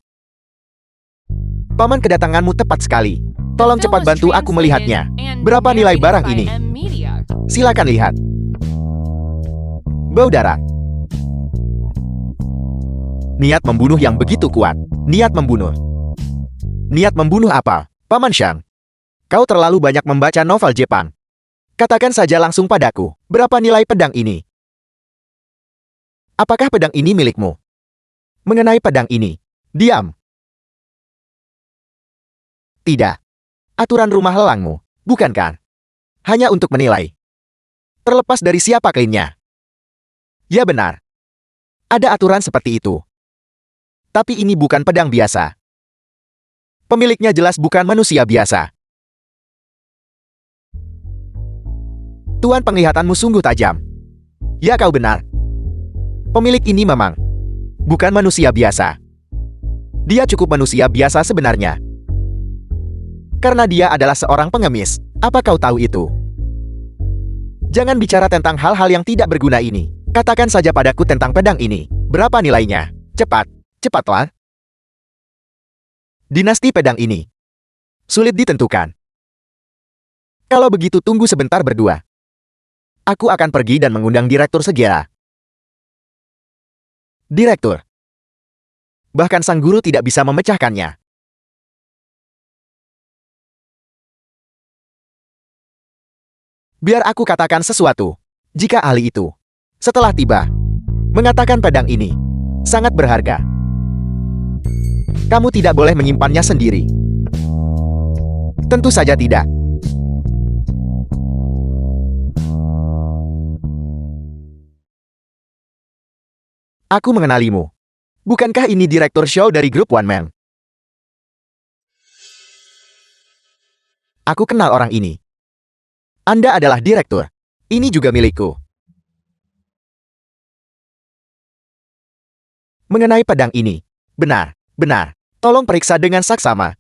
Paman, kedatanganmu tepat sekali. Tolong cepat bantu aku melihatnya. Berapa nilai barang ini? Silakan lihat. Bau darah. Niat membunuh yang begitu kuat. Niat membunuh. Niat membunuh apa, Paman Shang? Kau terlalu banyak membaca novel Jepang. Katakan saja langsung padaku, berapa nilai pedang ini? Apakah pedang ini milikmu? Mengenai pedang ini, diam. Tidak. Aturan rumah lelangmu, bukan kan? Hanya untuk menilai. Terlepas dari siapa klaimnya. Ya benar. Ada aturan seperti itu. Tapi ini bukan pedang biasa. Pemiliknya jelas bukan manusia biasa. Tuan, penglihatanmu sungguh tajam. Ya, kau benar. Pemilik ini memang bukan manusia biasa. Dia cukup manusia biasa sebenarnya. Karena dia adalah seorang pengemis. Apa kau tahu itu? Jangan bicara tentang hal-hal yang tidak berguna ini. Katakan saja padaku tentang pedang ini. Berapa nilainya? Cepatlah. Dinasti pedang ini sulit ditentukan. Kalau begitu tunggu sebentar berdua. Aku akan pergi dan mengundang direktur segera. Direktur. Bahkan sang guru tidak bisa memecahkannya. Biar aku katakan sesuatu. Jika ahli itu, setelah tiba, mengatakan pedang ini sangat berharga, kamu tidak boleh menyimpannya sendiri. Tentu saja tidak. Aku mengenalimu. Bukankah ini direktur show dari grup One Man? Aku kenal orang ini. Anda adalah direktur. Ini juga milikku. Mengenai pedang ini, benar. Tolong periksa dengan saksama.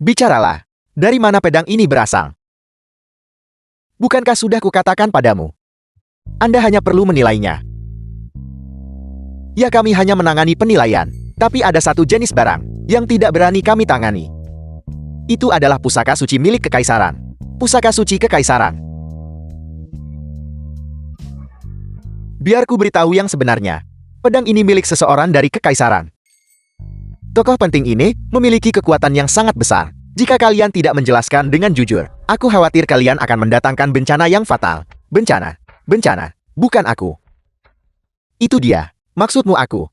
Bicaralah. Dari mana pedang ini berasal? Bukankah sudah kukatakan padamu? Anda hanya perlu menilainya. Ya, kami hanya menangani penilaian. Tapi ada satu jenis barang yang tidak berani kami tangani. Itu adalah pusaka suci milik kekaisaran. Pusaka suci kekaisaran. Biar ku beritahu yang sebenarnya. Pedang ini milik seseorang dari kekaisaran. Tokoh penting ini memiliki kekuatan yang sangat besar. Jika kalian tidak menjelaskan dengan jujur, aku khawatir kalian akan mendatangkan bencana yang fatal. Bencana. Bencana. Bukan aku. Itu dia. Maksudmu aku.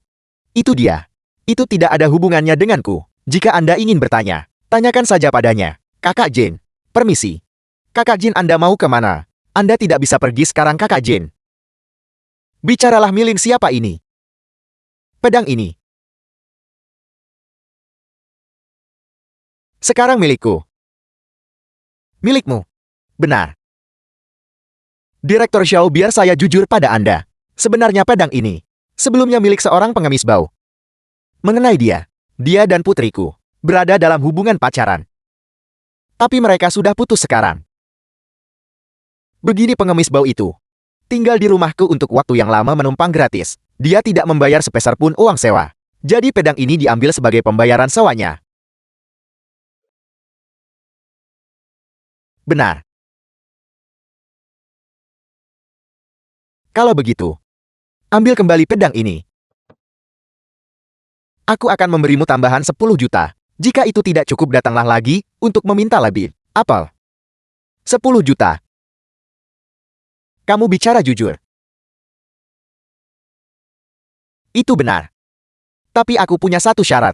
Itu dia. Itu tidak ada hubungannya denganku. Jika Anda ingin bertanya, tanyakan saja padanya. Kakak Jin. Permisi. Kakak Jin, Anda mau kemana? Anda tidak bisa pergi sekarang, Kakak Jin. Bicaralah, milik siapa ini? Pedang ini. Sekarang milikku. Milikmu. Benar. Direktur Xiao, biar saya jujur pada Anda. Sebenarnya pedang ini sebelumnya milik seorang pengemis bau. Mengenai dia dan putriku berada dalam hubungan pacaran. Tapi mereka sudah putus sekarang. Begini, pengemis bau itu tinggal di rumahku untuk waktu yang lama menumpang gratis. Dia tidak membayar sepeser pun uang sewa. Jadi pedang ini diambil sebagai pembayaran sewanya. Benar. Kalau begitu, ambil kembali pedang ini. Aku akan memberimu tambahan 10 juta. Jika itu tidak cukup, datanglah lagi untuk meminta lebih. Apel. 10 juta. Kamu bicara jujur. Itu benar. Tapi aku punya satu syarat.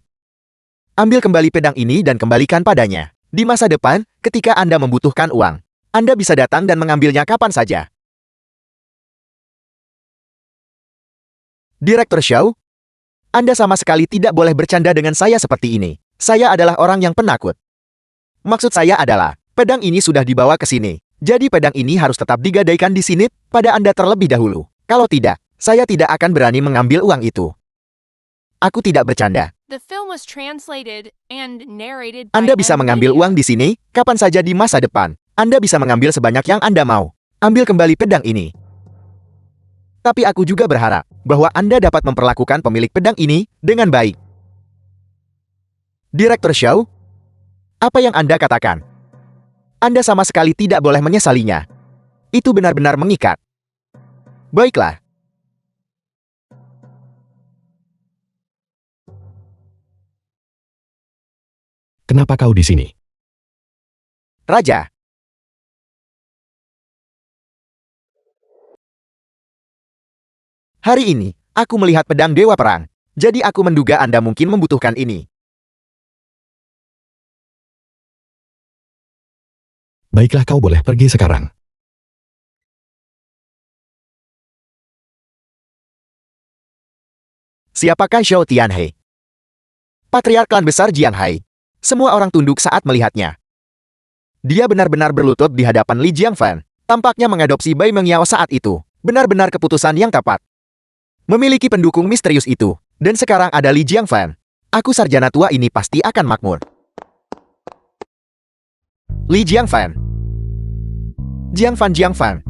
Ambil kembali pedang ini dan kembalikan padanya. Di masa depan, ketika Anda membutuhkan uang, Anda bisa datang dan mengambilnya kapan saja. Direktur Xiao, Anda sama sekali tidak boleh bercanda dengan saya seperti ini. Saya adalah orang yang penakut. Maksud saya adalah, pedang ini sudah dibawa ke sini. Jadi pedang ini harus tetap digadaikan di sini pada Anda terlebih dahulu. Kalau tidak, saya tidak akan berani mengambil uang itu. Aku tidak bercanda. The film was translated and narrated by Anda bisa mengambil NVIDIA. uang di sini kapan saja di masa depan. Anda bisa mengambil sebanyak yang Anda mau. Ambil kembali pedang ini. Tapi aku juga berharap bahwa Anda dapat memperlakukan pemilik pedang ini dengan baik. Direktur Xiao, apa yang Anda katakan? Anda sama sekali tidak boleh menyesalinya. Itu benar-benar mengikat. Baiklah. Kenapa kau di sini? Raja. Hari ini, aku melihat pedang Dewa Perang. Jadi aku menduga Anda mungkin membutuhkan ini. Baiklah, kau boleh pergi sekarang. Siapakah Xiao Tianhe? Patriark klan besar Jianghai. Semua orang tunduk saat melihatnya. Dia benar-benar berlutut di hadapan Li Jiangfan. Tampaknya mengadopsi Bai Mengyao saat itu. Benar-benar keputusan yang tepat. Memiliki pendukung misterius itu. Dan sekarang ada Li Jiangfan. Aku sarjana tua ini pasti akan makmur. Li Jiangfan. Jiangfan.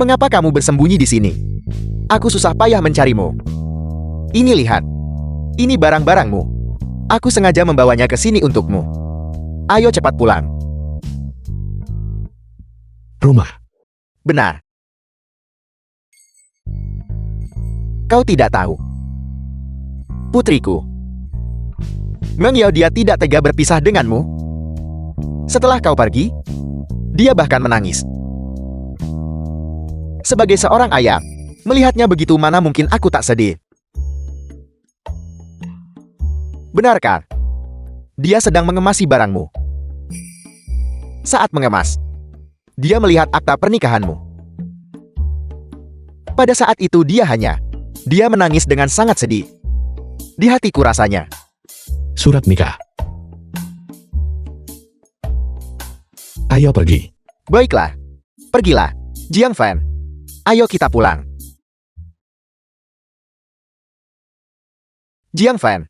Mengapa kamu bersembunyi di sini? Aku susah payah mencarimu. Ini lihat. Ini barang-barangmu. Aku sengaja membawanya ke sini untukmu. Ayo cepat pulang. Rumah. Benar. Kau tidak tahu. Putriku. Mengyao, dia tidak tega berpisah denganmu. Setelah kau pergi, dia bahkan menangis. Sebagai seorang ayah, melihatnya begitu, mana mungkin aku tak sedih. Benarkah? Dia sedang mengemasi barangmu. Saat mengemas, dia melihat akta pernikahanmu. Pada saat itu dia menangis dengan sangat sedih. Di hatiku rasanya. Surat nikah. Ayo pergi. Baiklah. Pergilah. Jiangfan. Ayo kita pulang. Jiangfan.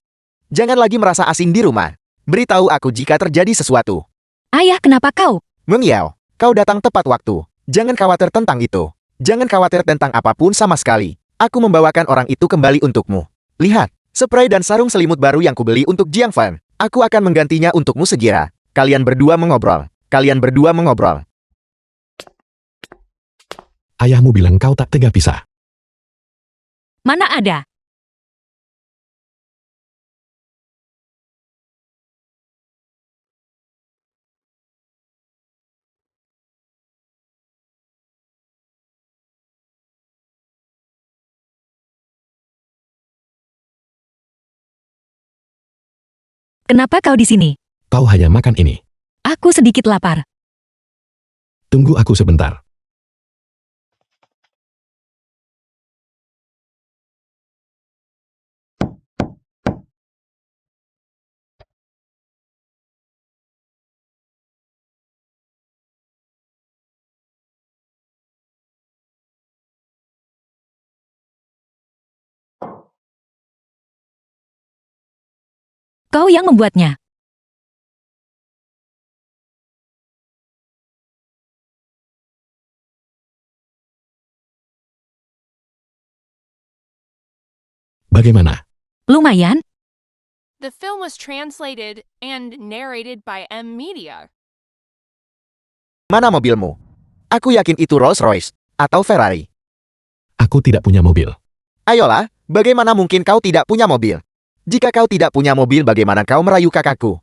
Jangan lagi merasa asing di rumah. Beritahu aku jika terjadi sesuatu. Ayah, kenapa kau? Meng Yao, kau datang tepat waktu. Jangan khawatir tentang itu. Jangan khawatir tentang apapun sama sekali. Aku membawakan orang itu kembali untukmu. Lihat, spray dan sarung selimut baru yang kubeli untuk Jiang Fan. Aku akan menggantinya untukmu segera. Kalian berdua mengobrol. Kalian berdua mengobrol. Ayahmu bilang kau tak tega pisah. Mana ada? Kenapa kau di sini? Kau hanya makan ini. Aku sedikit lapar. Tunggu aku sebentar. Kau yang membuatnya. Bagaimana? Lumayan. The film was translated and narrated by M Media. Mana mobilmu? Aku yakin itu Rolls-Royce atau Ferrari. Aku tidak punya mobil. Ayolah, bagaimana mungkin kau tidak punya mobil? Jika kau tidak punya mobil, bagaimana kau merayu kakakku?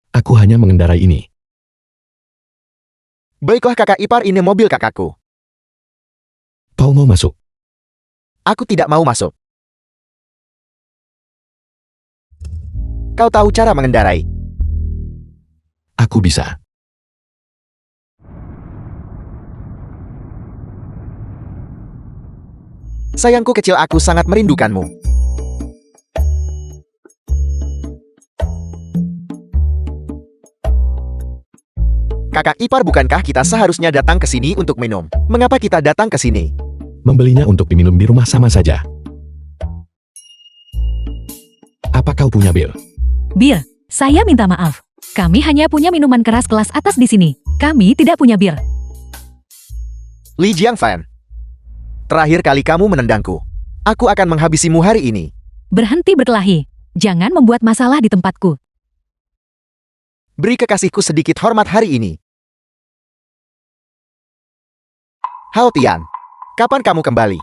Aku hanya mengendarai ini. Baiklah kakak ipar, ini mobil kakakku. Kau mau masuk? Aku tidak mau masuk. Kau tahu cara mengendarai. Aku bisa. Sayangku kecil, aku sangat merindukanmu. Kakak ipar, bukankah kita seharusnya datang ke sini untuk minum? Mengapa kita datang ke sini? Membelinya untuk diminum di rumah sama saja. Apa kau punya bil? Bir, saya minta maaf. Kami hanya punya minuman keras kelas atas di sini. Kami tidak punya bir. Li Jiangfan, terakhir kali kamu menendangku. Aku akan menghabisimu hari ini. Berhenti berkelahi. Jangan membuat masalah di tempatku. Beri kekasihku sedikit hormat hari ini. Hao Tian, kapan kamu kembali?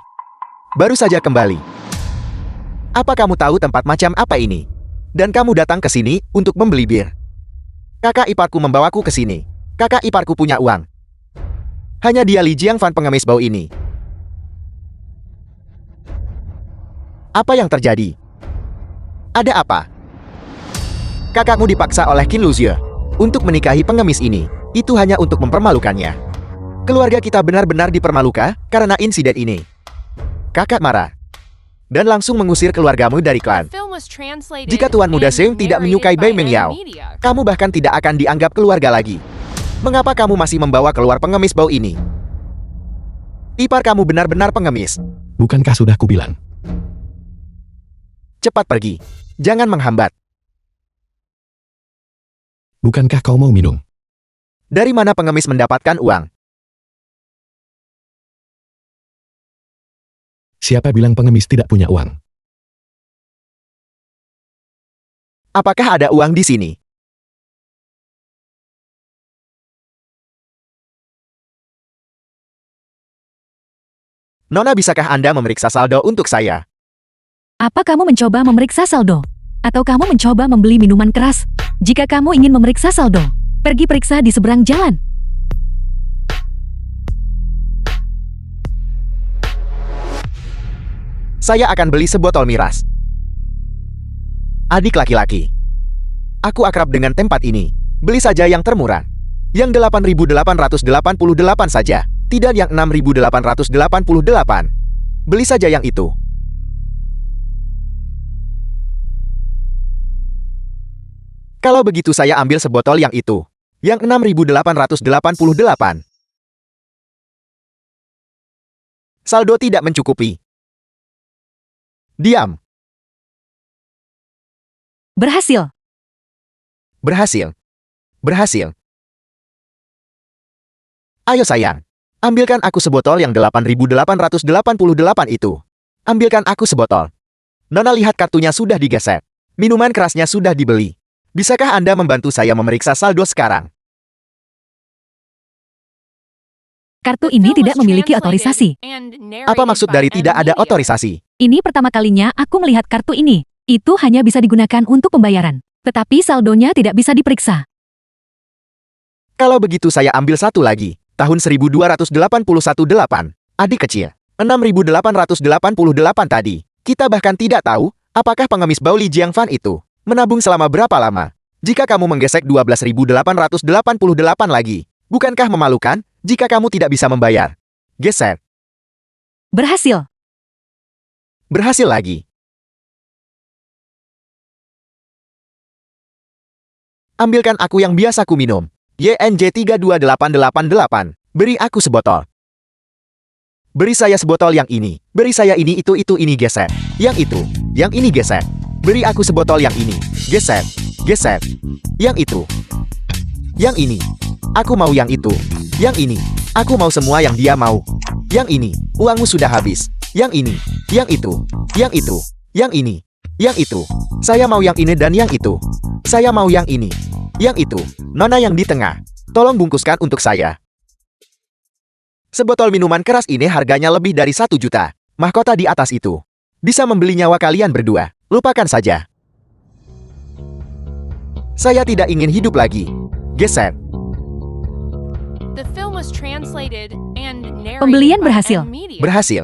Baru saja kembali. Apa kamu tahu tempat macam apa ini? Dan kamu datang ke sini untuk membeli bir. Kakak iparku membawaku ke sini. Kakak iparku punya uang. Hanya dia Li Jiangfan pengemis bau ini. Apa yang terjadi? Ada apa? Kakakmu dipaksa oleh Qin Luzhe untuk menikahi pengemis ini. Itu hanya untuk mempermalukannya. Keluarga kita benar-benar dipermalukan karena insiden ini. Kakak marah dan langsung mengusir keluargamu dari klan. The film was translated Jika Tuan Muda and Seung tidak narrated menyukai by Bai Mengyao, M Media. kamu bahkan tidak akan dianggap keluarga lagi. Mengapa kamu masih membawa keluar pengemis bau ini? Ipar kamu benar-benar pengemis. Bukankah sudah kubilang? Cepat pergi. Jangan menghambat. Bukankah kau mau minum? Dari mana pengemis mendapatkan uang? Siapa bilang pengemis tidak punya uang? Apakah ada uang di sini? Nona, bisakah Anda memeriksa saldo untuk saya? Apa kamu mencoba memeriksa saldo? Atau kamu mencoba membeli minuman keras? Jika kamu ingin memeriksa saldo, pergi periksa di seberang jalan. Saya akan beli sebotol miras. Adik laki-laki. Aku akrab dengan tempat ini. Beli saja yang termurah. Yang 8.888 saja. Tidak yang 6.888. Beli saja yang itu. Kalau begitu saya ambil sebotol yang itu. Yang 6.888. Saldo tidak mencukupi. Diam. Berhasil. Berhasil. Berhasil. Ayo sayang. Ambilkan aku sebotol yang 8.888 itu. Ambilkan aku sebotol. Nona lihat kartunya sudah digeser. Minuman kerasnya sudah dibeli. Bisakah Anda membantu saya memeriksa saldo sekarang? Kartu The ini film tidak was memiliki translated otorisasi. and Apa narrated maksud by dari M tidak ada Media. otorisasi? Ini pertama kalinya aku melihat kartu ini. Itu hanya bisa digunakan untuk pembayaran. Tetapi saldonya tidak bisa diperiksa. Kalau begitu saya ambil satu lagi. Tahun 1281-8. Adik kecil. 6.888 tadi. Kita bahkan tidak tahu, apakah pengemis bau Li Jiangfan itu menabung selama berapa lama. Jika kamu menggesek 12.888 lagi, bukankah memalukan jika kamu tidak bisa membayar? Geser. Berhasil. Berhasil lagi. Ambilkan aku yang biasa ku minum. YNJ 32888. Beri aku sebotol. Beri saya sebotol yang ini. Beri saya ini itu ini geser. Yang itu. Yang ini geser. Beri aku sebotol yang ini. Geser. Geser. Yang itu. Yang ini. Aku mau yang itu. Yang ini. Aku mau semua yang dia mau. Yang ini. Uangmu sudah habis. Yang ini. Yang itu. Yang itu. Yang ini. Yang itu. Saya mau yang ini dan yang itu. Saya mau yang ini. Yang itu. Nona yang di tengah. Tolong bungkuskan untuk saya. Sebotol minuman keras ini harganya lebih dari 1 juta. Mahkota di atas itu bisa membeli nyawa kalian berdua. Lupakan saja. Saya tidak ingin hidup lagi. Geser. The film was translated and narrated Pembelian by berhasil. M Media. Berhasil.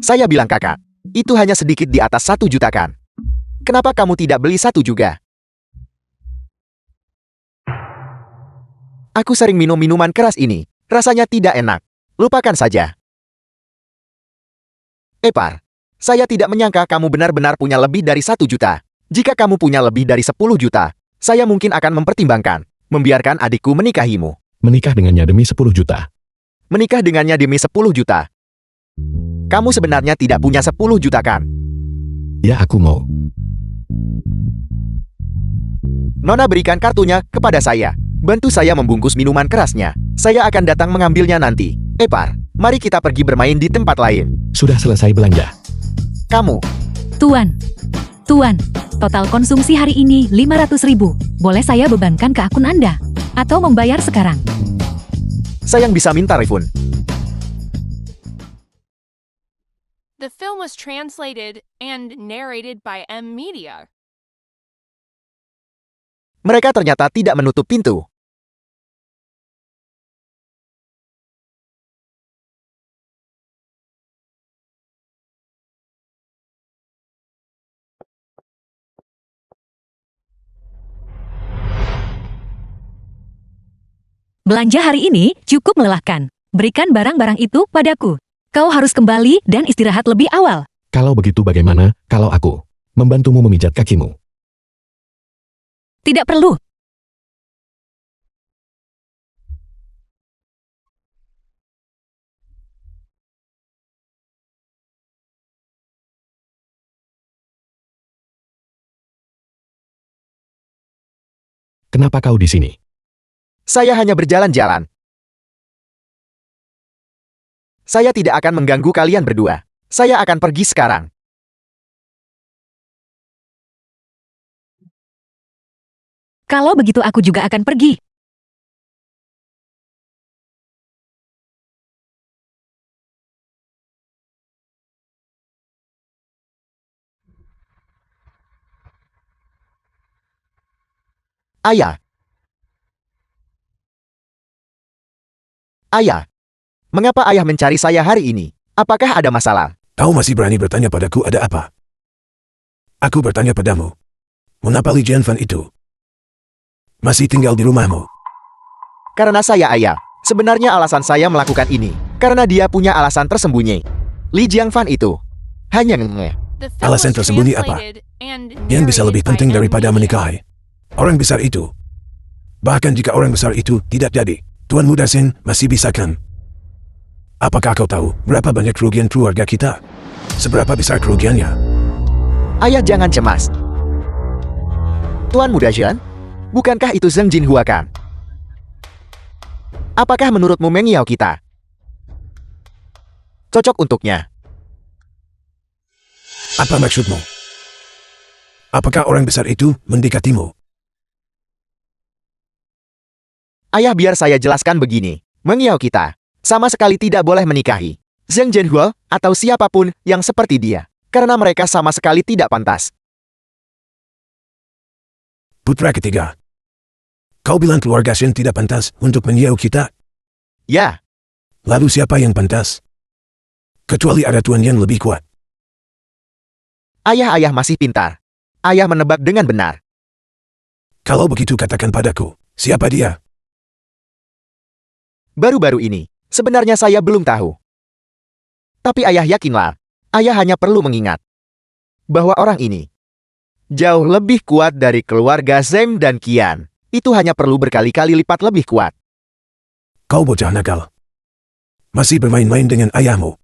Saya bilang kakak, itu hanya sedikit di atas 1 juta kan? Kenapa kamu tidak beli satu juga? Aku sering minum minuman keras ini. Rasanya tidak enak. Lupakan saja. Epar, saya tidak menyangka kamu benar-benar punya lebih dari 1 juta. Jika kamu punya lebih dari 10 juta, saya mungkin akan mempertimbangkan membiarkan adikku menikahimu. Menikah dengannya demi 10 juta. Menikah dengannya demi 10 juta. Kamu sebenarnya tidak punya 10 juta kan? Ya aku mau. Nona berikan kartunya kepada saya. Bantu saya membungkus minuman kerasnya. Saya akan datang mengambilnya nanti. Epar, mari kita pergi bermain di tempat lain. Sudah selesai belanja. Kamu, Tuan. Tuan, total konsumsi hari ini 500.000. Boleh saya bebankan ke akun Anda? Atau membayar sekarang? saya yang bisa minta refund. The film was translated and narrated by M Media. Mereka ternyata tidak menutup pintu. Belanja hari ini cukup melelahkan. Berikan barang-barang itu padaku. Kau harus kembali dan istirahat lebih awal. Kalau begitu bagaimana kalau aku membantumu memijat kakimu? Tidak perlu. Kenapa kau di sini? Saya hanya berjalan-jalan. Saya tidak akan mengganggu kalian berdua. Saya akan pergi sekarang. Kalau begitu aku juga akan pergi. Ayah. Ayah. Mengapa ayah mencari saya hari ini? Apakah ada masalah? Kau masih berani bertanya padaku ada apa? Aku bertanya padamu. Mengapa Li Jianfan itu masih tinggal di rumahmu? Karena saya ayah. Sebenarnya alasan saya melakukan ini karena dia punya alasan tersembunyi. Li Jiangfan itu hanya ngeh. The film Alasan was tersembunyi apa? translated and Yang bisa lebih narrated by penting M daripada Media. menikahi orang besar itu. Bahkan jika orang besar itu tidak jadi, Tuan Muda Sin masih bisa kan? Apakah kau tahu berapa banyak kerugian keluarga kita? Seberapa besar kerugiannya? Ayah jangan cemas. Tuan Muda Zhen, bukankah itu Zheng Jinhua kan? Apakah menurutmu Meng Yao kita cocok untuknya? Apa maksudmu? Apakah orang besar itu mendekatimu? Ayah, biar saya jelaskan begini. Meng Yao kita sama sekali tidak boleh menikahi Zheng Jinhua atau siapapun yang seperti dia, karena mereka sama sekali tidak pantas. Putra ketiga. Kau bilang keluarga Shen tidak pantas untuk Meng Yao kita? Ya, Lalu siapa yang pantas? Kecuali ada tuan yang lebih kuat. ayah masih pintar. Ayah menebak dengan benar. Kalau begitu katakan padaku, siapa dia? Baru-baru ini, sebenarnya saya belum tahu. Tapi ayah yakinlah, ayah hanya perlu mengingat bahwa orang ini jauh lebih kuat dari keluarga Zheng dan Qian. Itu hanya perlu berkali-kali lipat lebih kuat. Kau bocah nakal. Masih bermain-main dengan ayahmu.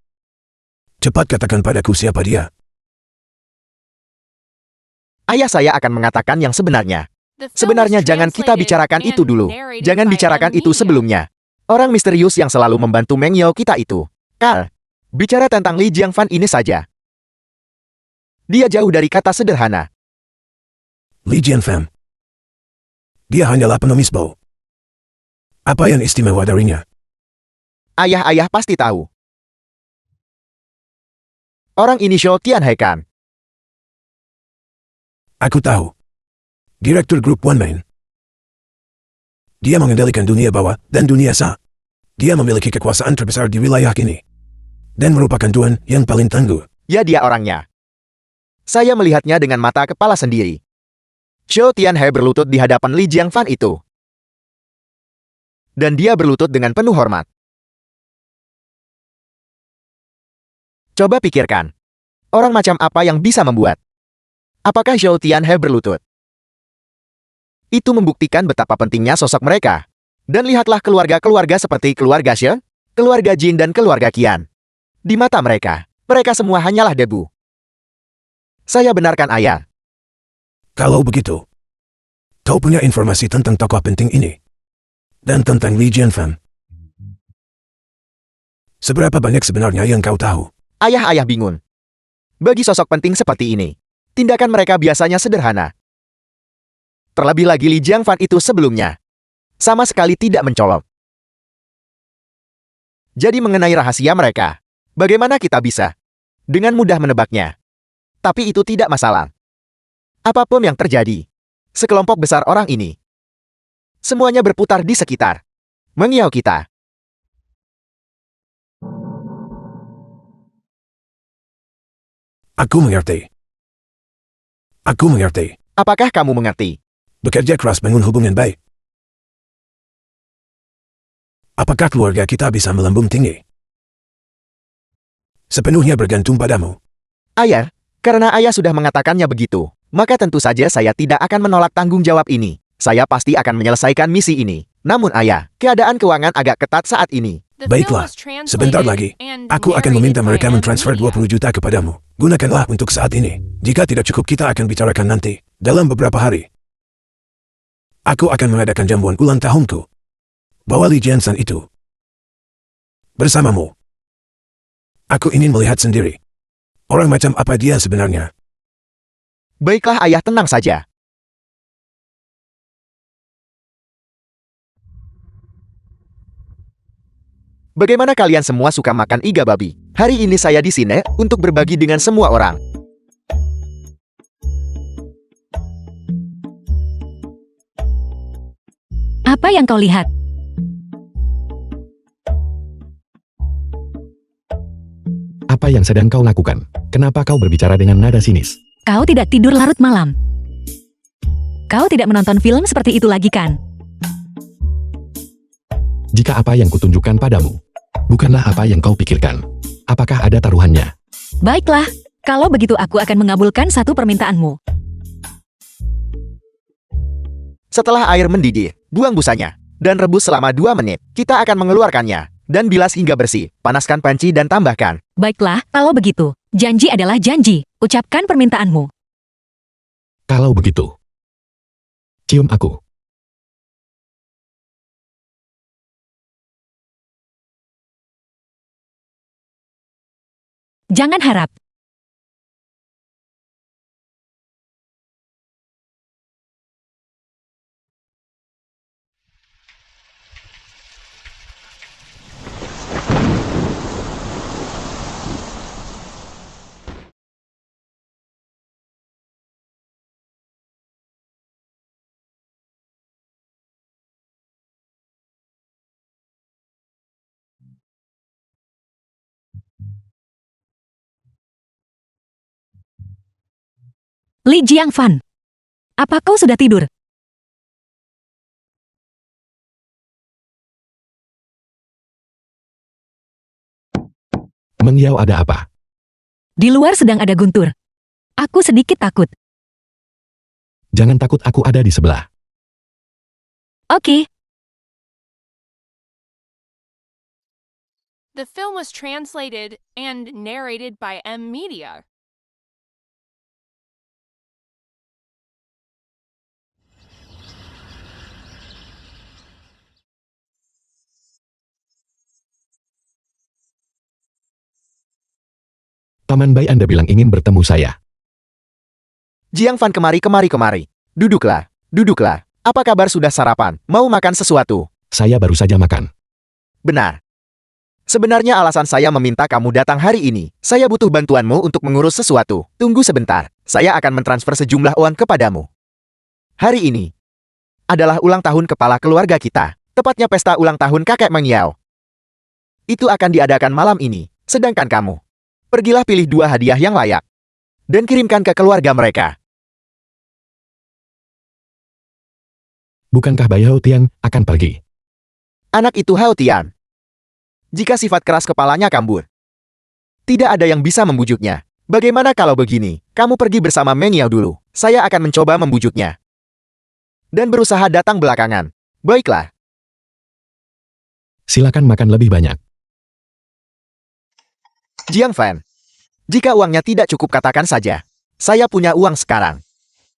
Cepat katakan padaku siapa dia. Ayah saya akan mengatakan yang sebenarnya. The film Sebenarnya was jangan kita translated bicarakan itu and dulu. narrated Jangan by bicarakan M. itu Lee. sebelumnya. Orang misterius yang selalu membantu Meng Yao kita itu. Carl, bicara tentang Li Jiangfan ini saja. Dia jauh dari kata sederhana. Li Jianfan. Dia hanyalah pengemis bau. Apa yang istimewa darinya? Ayah pasti tahu. Orang inisial Tianhe kan? Aku tahu. Direktur grup One Man. Dia mengendalikan dunia bawah dan dunia sa. Dia memiliki kekuasaan terbesar di wilayah ini. Dan merupakan tuan yang paling tangguh. Ya, dia orangnya. Saya melihatnya dengan mata kepala sendiri. Xiao Tianhe berlutut di hadapan Li Jiangfan itu. Dan dia berlutut dengan penuh hormat. Coba pikirkan. Orang macam apa yang bisa membuat? Apakah Xiao Tianhe berlutut? Itu membuktikan betapa pentingnya sosok mereka. Dan lihatlah keluarga-keluarga seperti keluarga Xie, keluarga Jin dan keluarga Qian. Di mata mereka, mereka semua hanyalah debu. Saya benarkan ayah. Kalau begitu, kau punya informasi tentang tokoh penting ini. Dan tentang Li Jianfan. Seberapa banyak sebenarnya yang kau tahu? Ayah bingung. Bagi sosok penting seperti ini, tindakan mereka biasanya sederhana. Terlebih lagi Li Jiangfan itu sebelumnya sama sekali tidak mencolok. Jadi mengenai rahasia mereka, bagaimana kita bisa dengan mudah menebaknya? Tapi itu tidak masalah. Apapun yang terjadi, sekelompok besar orang ini, semuanya berputar di sekitar Meng Yao kita. Aku mengerti. Aku mengerti. Apakah kamu mengerti? Bekerja keras bangun hubungan baik. Apakah keluarga kita bisa melambung tinggi? Sepenuhnya bergantung padamu. Ayah, karena ayah sudah mengatakannya begitu, maka tentu saja saya tidak akan menolak tanggung jawab ini. Saya pasti akan menyelesaikan misi ini. Namun ayah, keadaan keuangan agak ketat saat ini. The film Baiklah, was translated sebentar lagi. and Aku akan meminta narrated mereka by M. mentransfer Lee. 20 juta kepadamu. Gunakanlah untuk saat ini. Jika tidak cukup kita akan bicarakan nanti, dalam beberapa hari. Aku akan mengadakan jamuan ulang tahunku. Bawa Li Jianfan itu bersamamu. Aku ingin melihat sendiri. Orang macam apa dia sebenarnya. Baiklah ayah, tenang saja. Bagaimana kalian semua suka makan iga babi? Hari ini saya di sini untuk berbagi dengan semua orang. Apa yang kau lihat? Apa yang sedang kau lakukan? Kenapa kau berbicara dengan nada sinis? Kau tidak tidur larut malam. Kau tidak menonton film seperti itu lagi kan? Jika apa yang kutunjukkan padamu bukanlah apa yang kau pikirkan, apakah ada taruhannya? Baiklah, kalau begitu aku akan mengabulkan satu permintaanmu. Setelah air mendidih, buang busanya, dan rebus selama 2 menit. Kita akan mengeluarkannya, dan bilas hingga bersih. Panaskan panci dan tambahkan. Baiklah, kalau begitu, janji adalah janji. Ucapkan permintaanmu. Kalau begitu, cium aku. Jangan harap. Li Jiangfan, apa kau sudah tidur? Meng Yao, ada apa? Di luar sedang ada guntur. Aku sedikit takut. Jangan takut, aku ada di sebelah. Oke. The film was translated and narrated by M Media. Taman Bai, Anda bilang ingin bertemu saya. Jiangfan, kemari. Duduklah. Apa kabar, sudah sarapan? Mau makan sesuatu? Saya baru saja makan. Benar. Sebenarnya alasan saya meminta kamu datang hari ini. Saya butuh bantuanmu untuk mengurus sesuatu. Tunggu sebentar. Saya akan mentransfer sejumlah uang kepadamu. Hari ini adalah ulang tahun kepala keluarga kita. Tepatnya pesta ulang tahun kakek Meng Yao. Itu akan diadakan malam ini. Sedangkan kamu, pergilah pilih 2 hadiah yang layak dan kirimkan ke keluarga mereka. Bukankah Bai Hao Tian akan pergi? Anak itu Hao Tian. Jika sifat keras kepalanya kambuh, tidak ada yang bisa membujuknya. Bagaimana kalau begini? Kamu pergi bersama Meng Yao dulu. Saya akan mencoba membujuknya. Dan berusaha datang belakangan. Baiklah. Silakan makan lebih banyak. Jiangfan, jika uangnya tidak cukup katakan saja. Saya punya uang sekarang.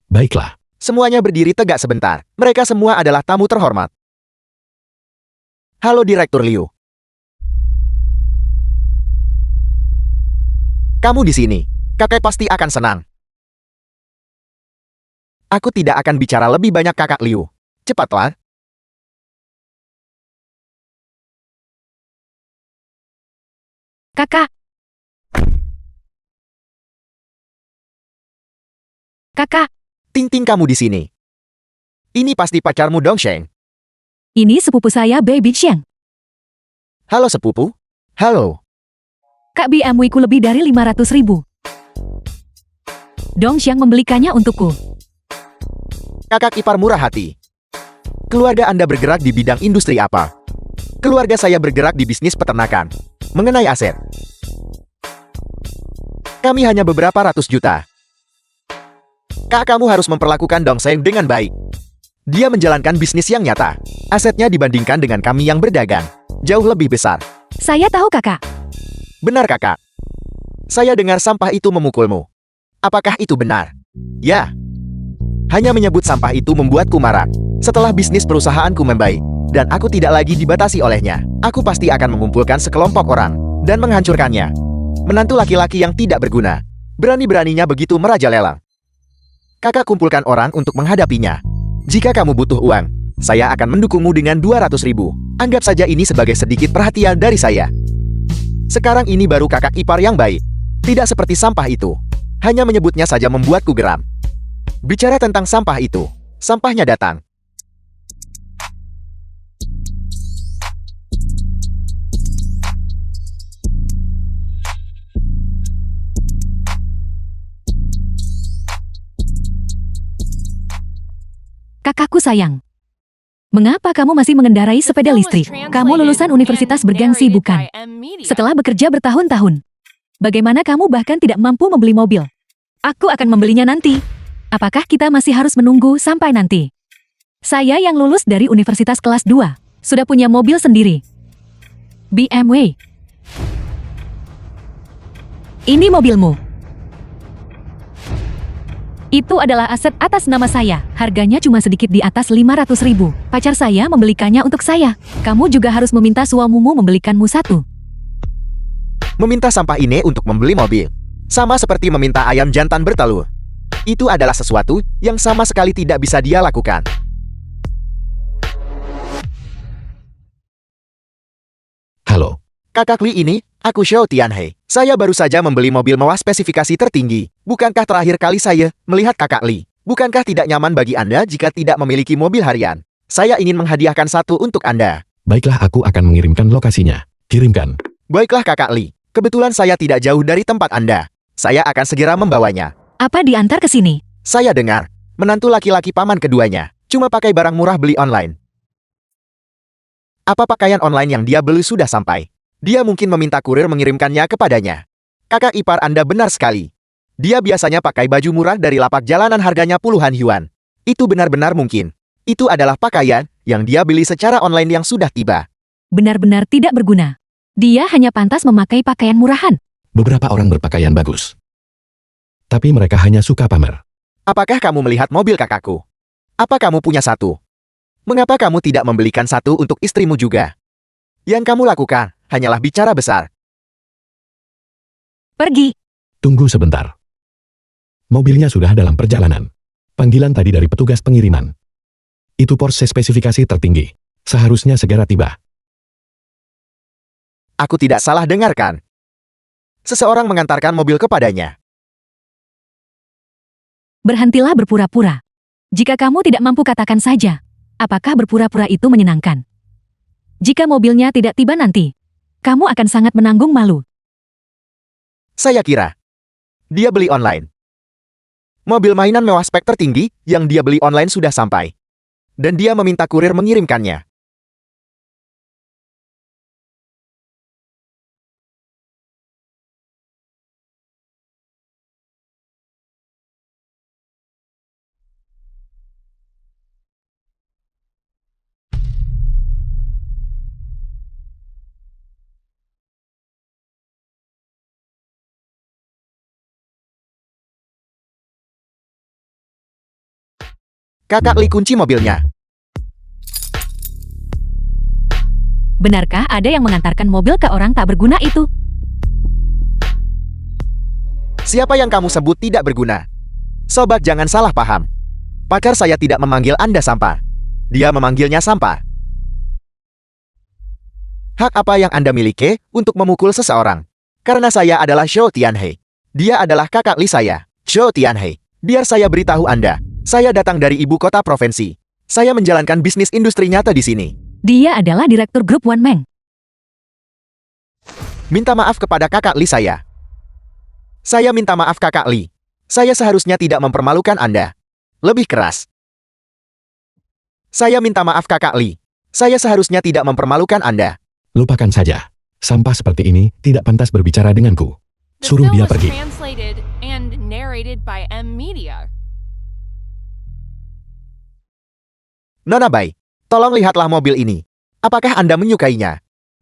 Baiklah. Semuanya berdiri tegak sebentar. Mereka semua adalah tamu terhormat. Halo Direktur Liu. Kamu di sini. Kakek pasti akan senang. Aku tidak akan bicara lebih banyak, Kakak Liu. Cepatlah. Kakak. Kakak, Ting-ting, kamu di sini. Ini pasti pacarmu Dongsheng. ini sepupu saya Baby Xiang. Halo sepupu. Halo. Kak BMW ku lebih dari 500.000. Dong Xiang membelikannya untukku. Kakak ipar murah hati. Keluarga Anda bergerak di bidang industri apa? Keluarga saya bergerak di bisnis peternakan. Mengenai aset, kami hanya beberapa ratus juta. Kak, kamu harus memperlakukan Dongsheng dengan baik. Dia menjalankan bisnis yang nyata. Asetnya dibandingkan dengan kami yang berdagang jauh lebih besar. Saya tahu kakak. Benar, Kakak. Saya dengar sampah itu memukulmu. Apakah itu benar? Ya. Hanya menyebut sampah itu membuatku marah. Setelah bisnis perusahaanku membaik, dan aku tidak lagi dibatasi olehnya, aku pasti akan mengumpulkan sekelompok orang dan menghancurkannya. Menantu laki-laki yang tidak berguna. Berani-beraninya begitu merajalela. Kakak kumpulkan orang untuk menghadapinya. Jika kamu butuh uang, saya akan mendukungmu dengan 200.000. Anggap saja ini sebagai sedikit perhatian dari saya. Sekarang ini baru kakak ipar yang baik. Tidak seperti sampah itu. Hanya menyebutnya saja membuatku geram. Bicara tentang sampah itu, sampahnya datang. Kakakku sayang. Mengapa kamu masih mengendarai sepeda listrik? Kamu lulusan universitas bergengsi, bukan? Setelah bekerja bertahun-tahun. Bagaimana kamu bahkan tidak mampu membeli mobil? Aku akan membelinya nanti. Apakah kita masih harus menunggu sampai nanti? Saya yang lulus dari universitas kelas 2, sudah punya mobil sendiri. BMW. Ini mobilmu. Itu adalah aset atas nama saya. Harganya cuma sedikit di atas 500.000. Pacar saya membelikannya untuk saya. Kamu juga harus meminta suamimu membelikanmu satu. Meminta sampah ini untuk membeli mobil. Sama seperti meminta ayam jantan bertelur. Itu adalah sesuatu yang sama sekali tidak bisa dia lakukan. Halo, Kakak Li ini, aku Xiao Tianhe. Saya baru saja membeli mobil mewah spesifikasi tertinggi. Bukankah terakhir kali saya melihat Kakak Li? Bukankah tidak nyaman bagi Anda jika tidak memiliki mobil harian? Saya ingin menghadiahkan satu untuk Anda. baiklah aku akan mengirimkan lokasinya. Kirimkan. Baiklah Kakak Li, kebetulan saya tidak jauh dari tempat Anda. Saya akan segera membawanya. Apa diantar ke sini? Saya dengar, menantu laki-laki paman keduanya, cuma pakai barang murah beli online. Apa pakaian online yang dia beli sudah sampai? Dia mungkin meminta kurir mengirimkannya kepadanya. Kakak ipar Anda benar sekali. Dia biasanya pakai baju murah dari lapak jalanan harganya puluhan yuan. Itu benar-benar mungkin. Itu adalah pakaian yang dia beli secara online yang sudah tiba. Benar-benar tidak berguna. Dia hanya pantas memakai pakaian murahan. Beberapa orang berpakaian bagus. Tapi mereka hanya suka pamer. Apakah kamu melihat mobil kakakku? Apa kamu punya satu? Mengapa kamu tidak membelikan satu untuk istrimu juga? Yang kamu lakukan hanyalah bicara besar. Pergi. Tunggu sebentar. Mobilnya sudah dalam perjalanan. Panggilan tadi dari petugas pengiriman. Itu Porsche spesifikasi tertinggi. Seharusnya segera tiba. Aku tidak salah dengarkan. Seseorang mengantarkan mobil kepadanya. Berhentilah berpura-pura. Jika kamu tidak mampu katakan saja, apakah berpura-pura itu menyenangkan? Jika mobilnya tidak tiba nanti, kamu akan sangat menanggung malu. Saya kira dia beli online. Mobil mainan mewah spek tertinggi yang dia beli online sudah sampai. Dan dia meminta kurir mengirimkannya. Kakak Li kunci mobilnya. Benarkah ada yang mengantarkan mobil ke orang tak berguna itu? Siapa yang kamu sebut tidak berguna? Sobat, jangan salah paham. Pacar saya tidak memanggil Anda sampah. Dia memanggilnya sampah. Hak apa yang Anda miliki untuk memukul seseorang? Karena saya adalah Xiao Tianhe. Dia adalah kakak Li saya, Xiao Tianhe. Biar saya beritahu Anda. Saya datang dari ibu kota provinsi. Saya menjalankan bisnis industri nyata di sini. Dia adalah direktur grup One Meng. Minta maaf kepada kakak Li saya. Saya minta maaf kakak Li. Saya seharusnya tidak mempermalukan Anda. Lebih keras. Saya minta maaf kakak Li. Saya seharusnya tidak mempermalukan Anda. Lupakan saja. Sampah seperti ini tidak pantas berbicara denganku. The Suruh film dia was pergi. translated and narrated by M Media. Nona Bai, tolong lihatlah mobil ini. Apakah Anda menyukainya?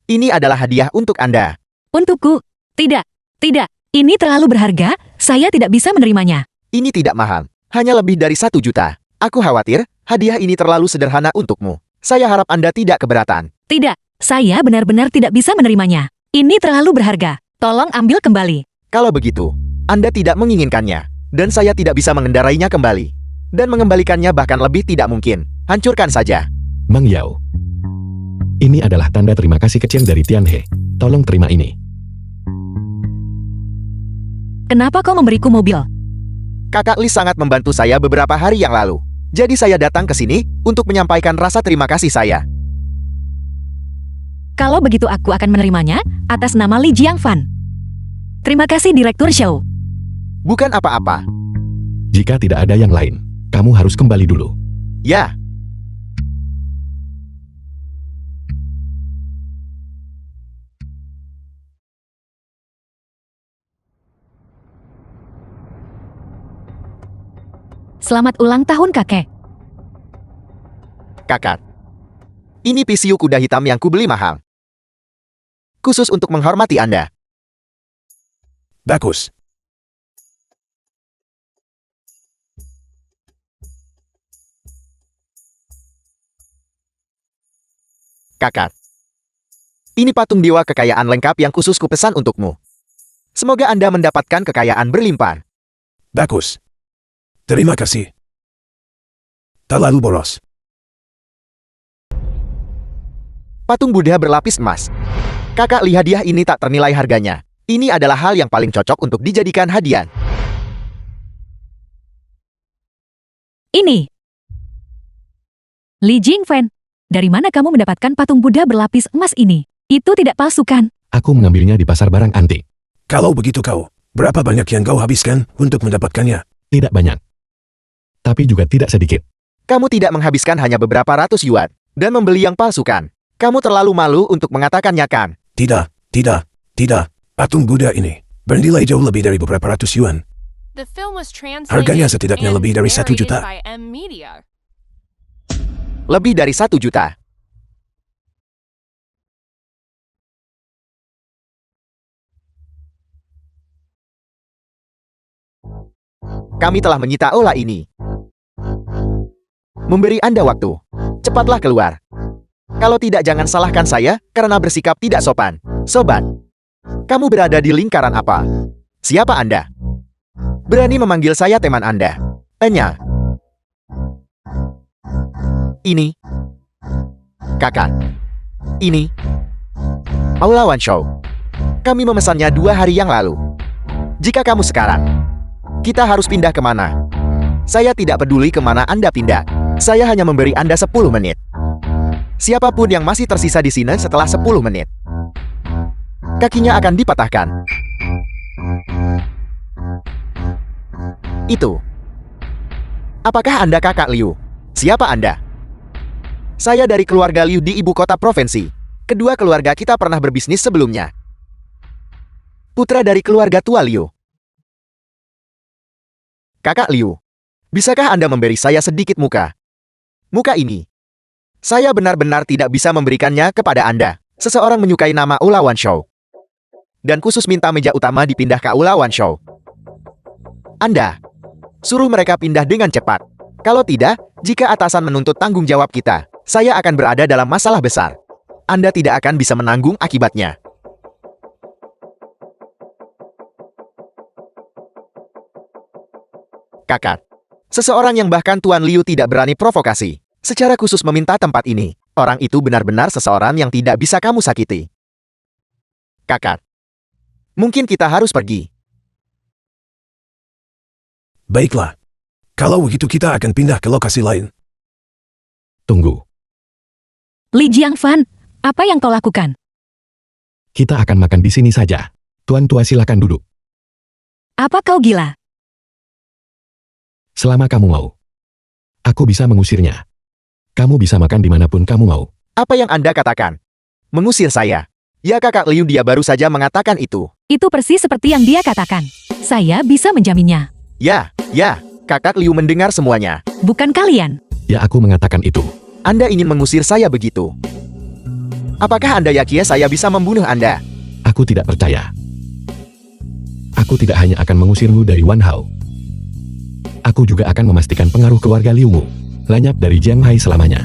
Ini adalah hadiah untuk Anda. Untukku? Tidak, tidak. Ini terlalu berharga, saya tidak bisa menerimanya. Ini tidak mahal. Hanya lebih dari 1 juta. Aku khawatir, hadiah ini terlalu sederhana untukmu. Saya harap Anda tidak keberatan. Tidak, saya benar-benar tidak bisa menerimanya. Ini terlalu berharga. Tolong ambil kembali. Kalau begitu, Anda tidak menginginkannya. Dan saya tidak bisa mengendarainya kembali. Dan mengembalikannya bahkan lebih tidak mungkin. Hancurkan saja. Mang Yao. Ini adalah tanda terima kasih kecil dari Tianhe. Tolong terima ini. Kenapa kau memberiku mobil? Kakak Li sangat membantu saya beberapa hari yang lalu. Jadi saya datang ke sini untuk menyampaikan rasa terima kasih saya. Kalau begitu aku akan menerimanya atas nama Li Jiangfan. Terima kasih Direktur Xiao. Bukan apa-apa. Jika tidak ada yang lain, kamu harus kembali dulu. Ya. Selamat ulang tahun kakek. Kakak. Ini PCU kuda hitam yang kubeli mahal. Khusus untuk menghormati Anda. Bagus. Kakak. Ini patung dewa kekayaan lengkap yang khusus kupesan untukmu. Semoga Anda mendapatkan kekayaan berlimpah. Bagus. Terima kasih. Tak lalu boros. Patung Buddha berlapis emas. Kakak lihat hadiah ini tak ternilai harganya. Ini adalah hal yang paling cocok untuk dijadikan hadiah. Ini. Li Jingfen, dari mana kamu mendapatkan patung Buddha berlapis emas ini? Itu tidak palsu kan? Aku mengambilnya di pasar barang antik. Kalau begitu kau, berapa banyak yang kau habiskan untuk mendapatkannya? Tidak banyak. Tapi juga tidak sedikit. Kamu tidak menghabiskan hanya beberapa ratus yuan dan membeli yang palsu kan? Kamu terlalu malu untuk mengatakannya kan? Tidak. Patung Buddha ini bernilai jauh lebih dari beberapa ratus yuan. The film was translated Harganya setidaknya and lebih dari 1 narrated juta. by M Media. Lebih dari 1 juta. Kami telah menyita olah ini. Memberi Anda waktu. Cepatlah keluar. Kalau tidak jangan salahkan saya karena bersikap tidak sopan. Sobat, kamu berada di lingkaran apa? Siapa Anda? Berani memanggil saya teman Anda? Tanya. Ini. Kakak. Ini. Aulawan Show. Kami memesannya 2 hari yang lalu. Jika kamu sekarang, kita harus pindah kemana? Saya tidak peduli kemana Anda pindah. Saya hanya memberi Anda 10 menit. Siapapun yang masih tersisa di sini setelah 10 menit, kakinya akan dipatahkan. Itu. Apakah Anda kakak Liu? Siapa Anda? Saya dari keluarga Liu di ibu kota provinsi. Kedua keluarga kita pernah berbisnis sebelumnya. Putra dari keluarga tua Liu. Kakak Liu, bisakah Anda memberi saya sedikit muka? Muka ini. Saya benar-benar tidak bisa memberikannya kepada Anda. Seseorang menyukai nama Aulawan Show. Dan khusus minta meja utama dipindah ke Aulawan Show. Anda, suruh mereka pindah dengan cepat. Kalau tidak, jika atasan menuntut tanggung jawab kita, saya akan berada dalam masalah besar. Anda tidak akan bisa menanggung akibatnya. Kakak. Seseorang yang bahkan Tuan Liu tidak berani provokasi. Secara khusus meminta tempat ini. Orang itu benar-benar seseorang yang tidak bisa kamu sakiti. Kakak. Mungkin kita harus pergi. Baiklah. Kalau begitu kita akan pindah ke lokasi lain. Tunggu. Li Jiangfan, apa yang kau lakukan? Kita akan makan di sini saja. Tuan tua silakan duduk. Apa kau gila? Selama kamu mau. Aku bisa mengusirnya. Kamu bisa makan dimanapun kamu mau. Apa yang Anda katakan? Mengusir saya? Ya kakak Liu, dia baru saja mengatakan itu. Itu persis seperti yang dia katakan. Saya bisa menjaminnya. Ya, kakak Liu mendengar semuanya. Bukan kalian. Ya aku mengatakan itu. Anda ingin mengusir saya begitu? Apakah Anda yakin saya bisa membunuh Anda? Aku tidak percaya. Aku tidak hanya akan mengusirmu dari Wan Hao. Aku juga akan memastikan pengaruh keluarga Liumu lenyap dari Jiang Hai selamanya.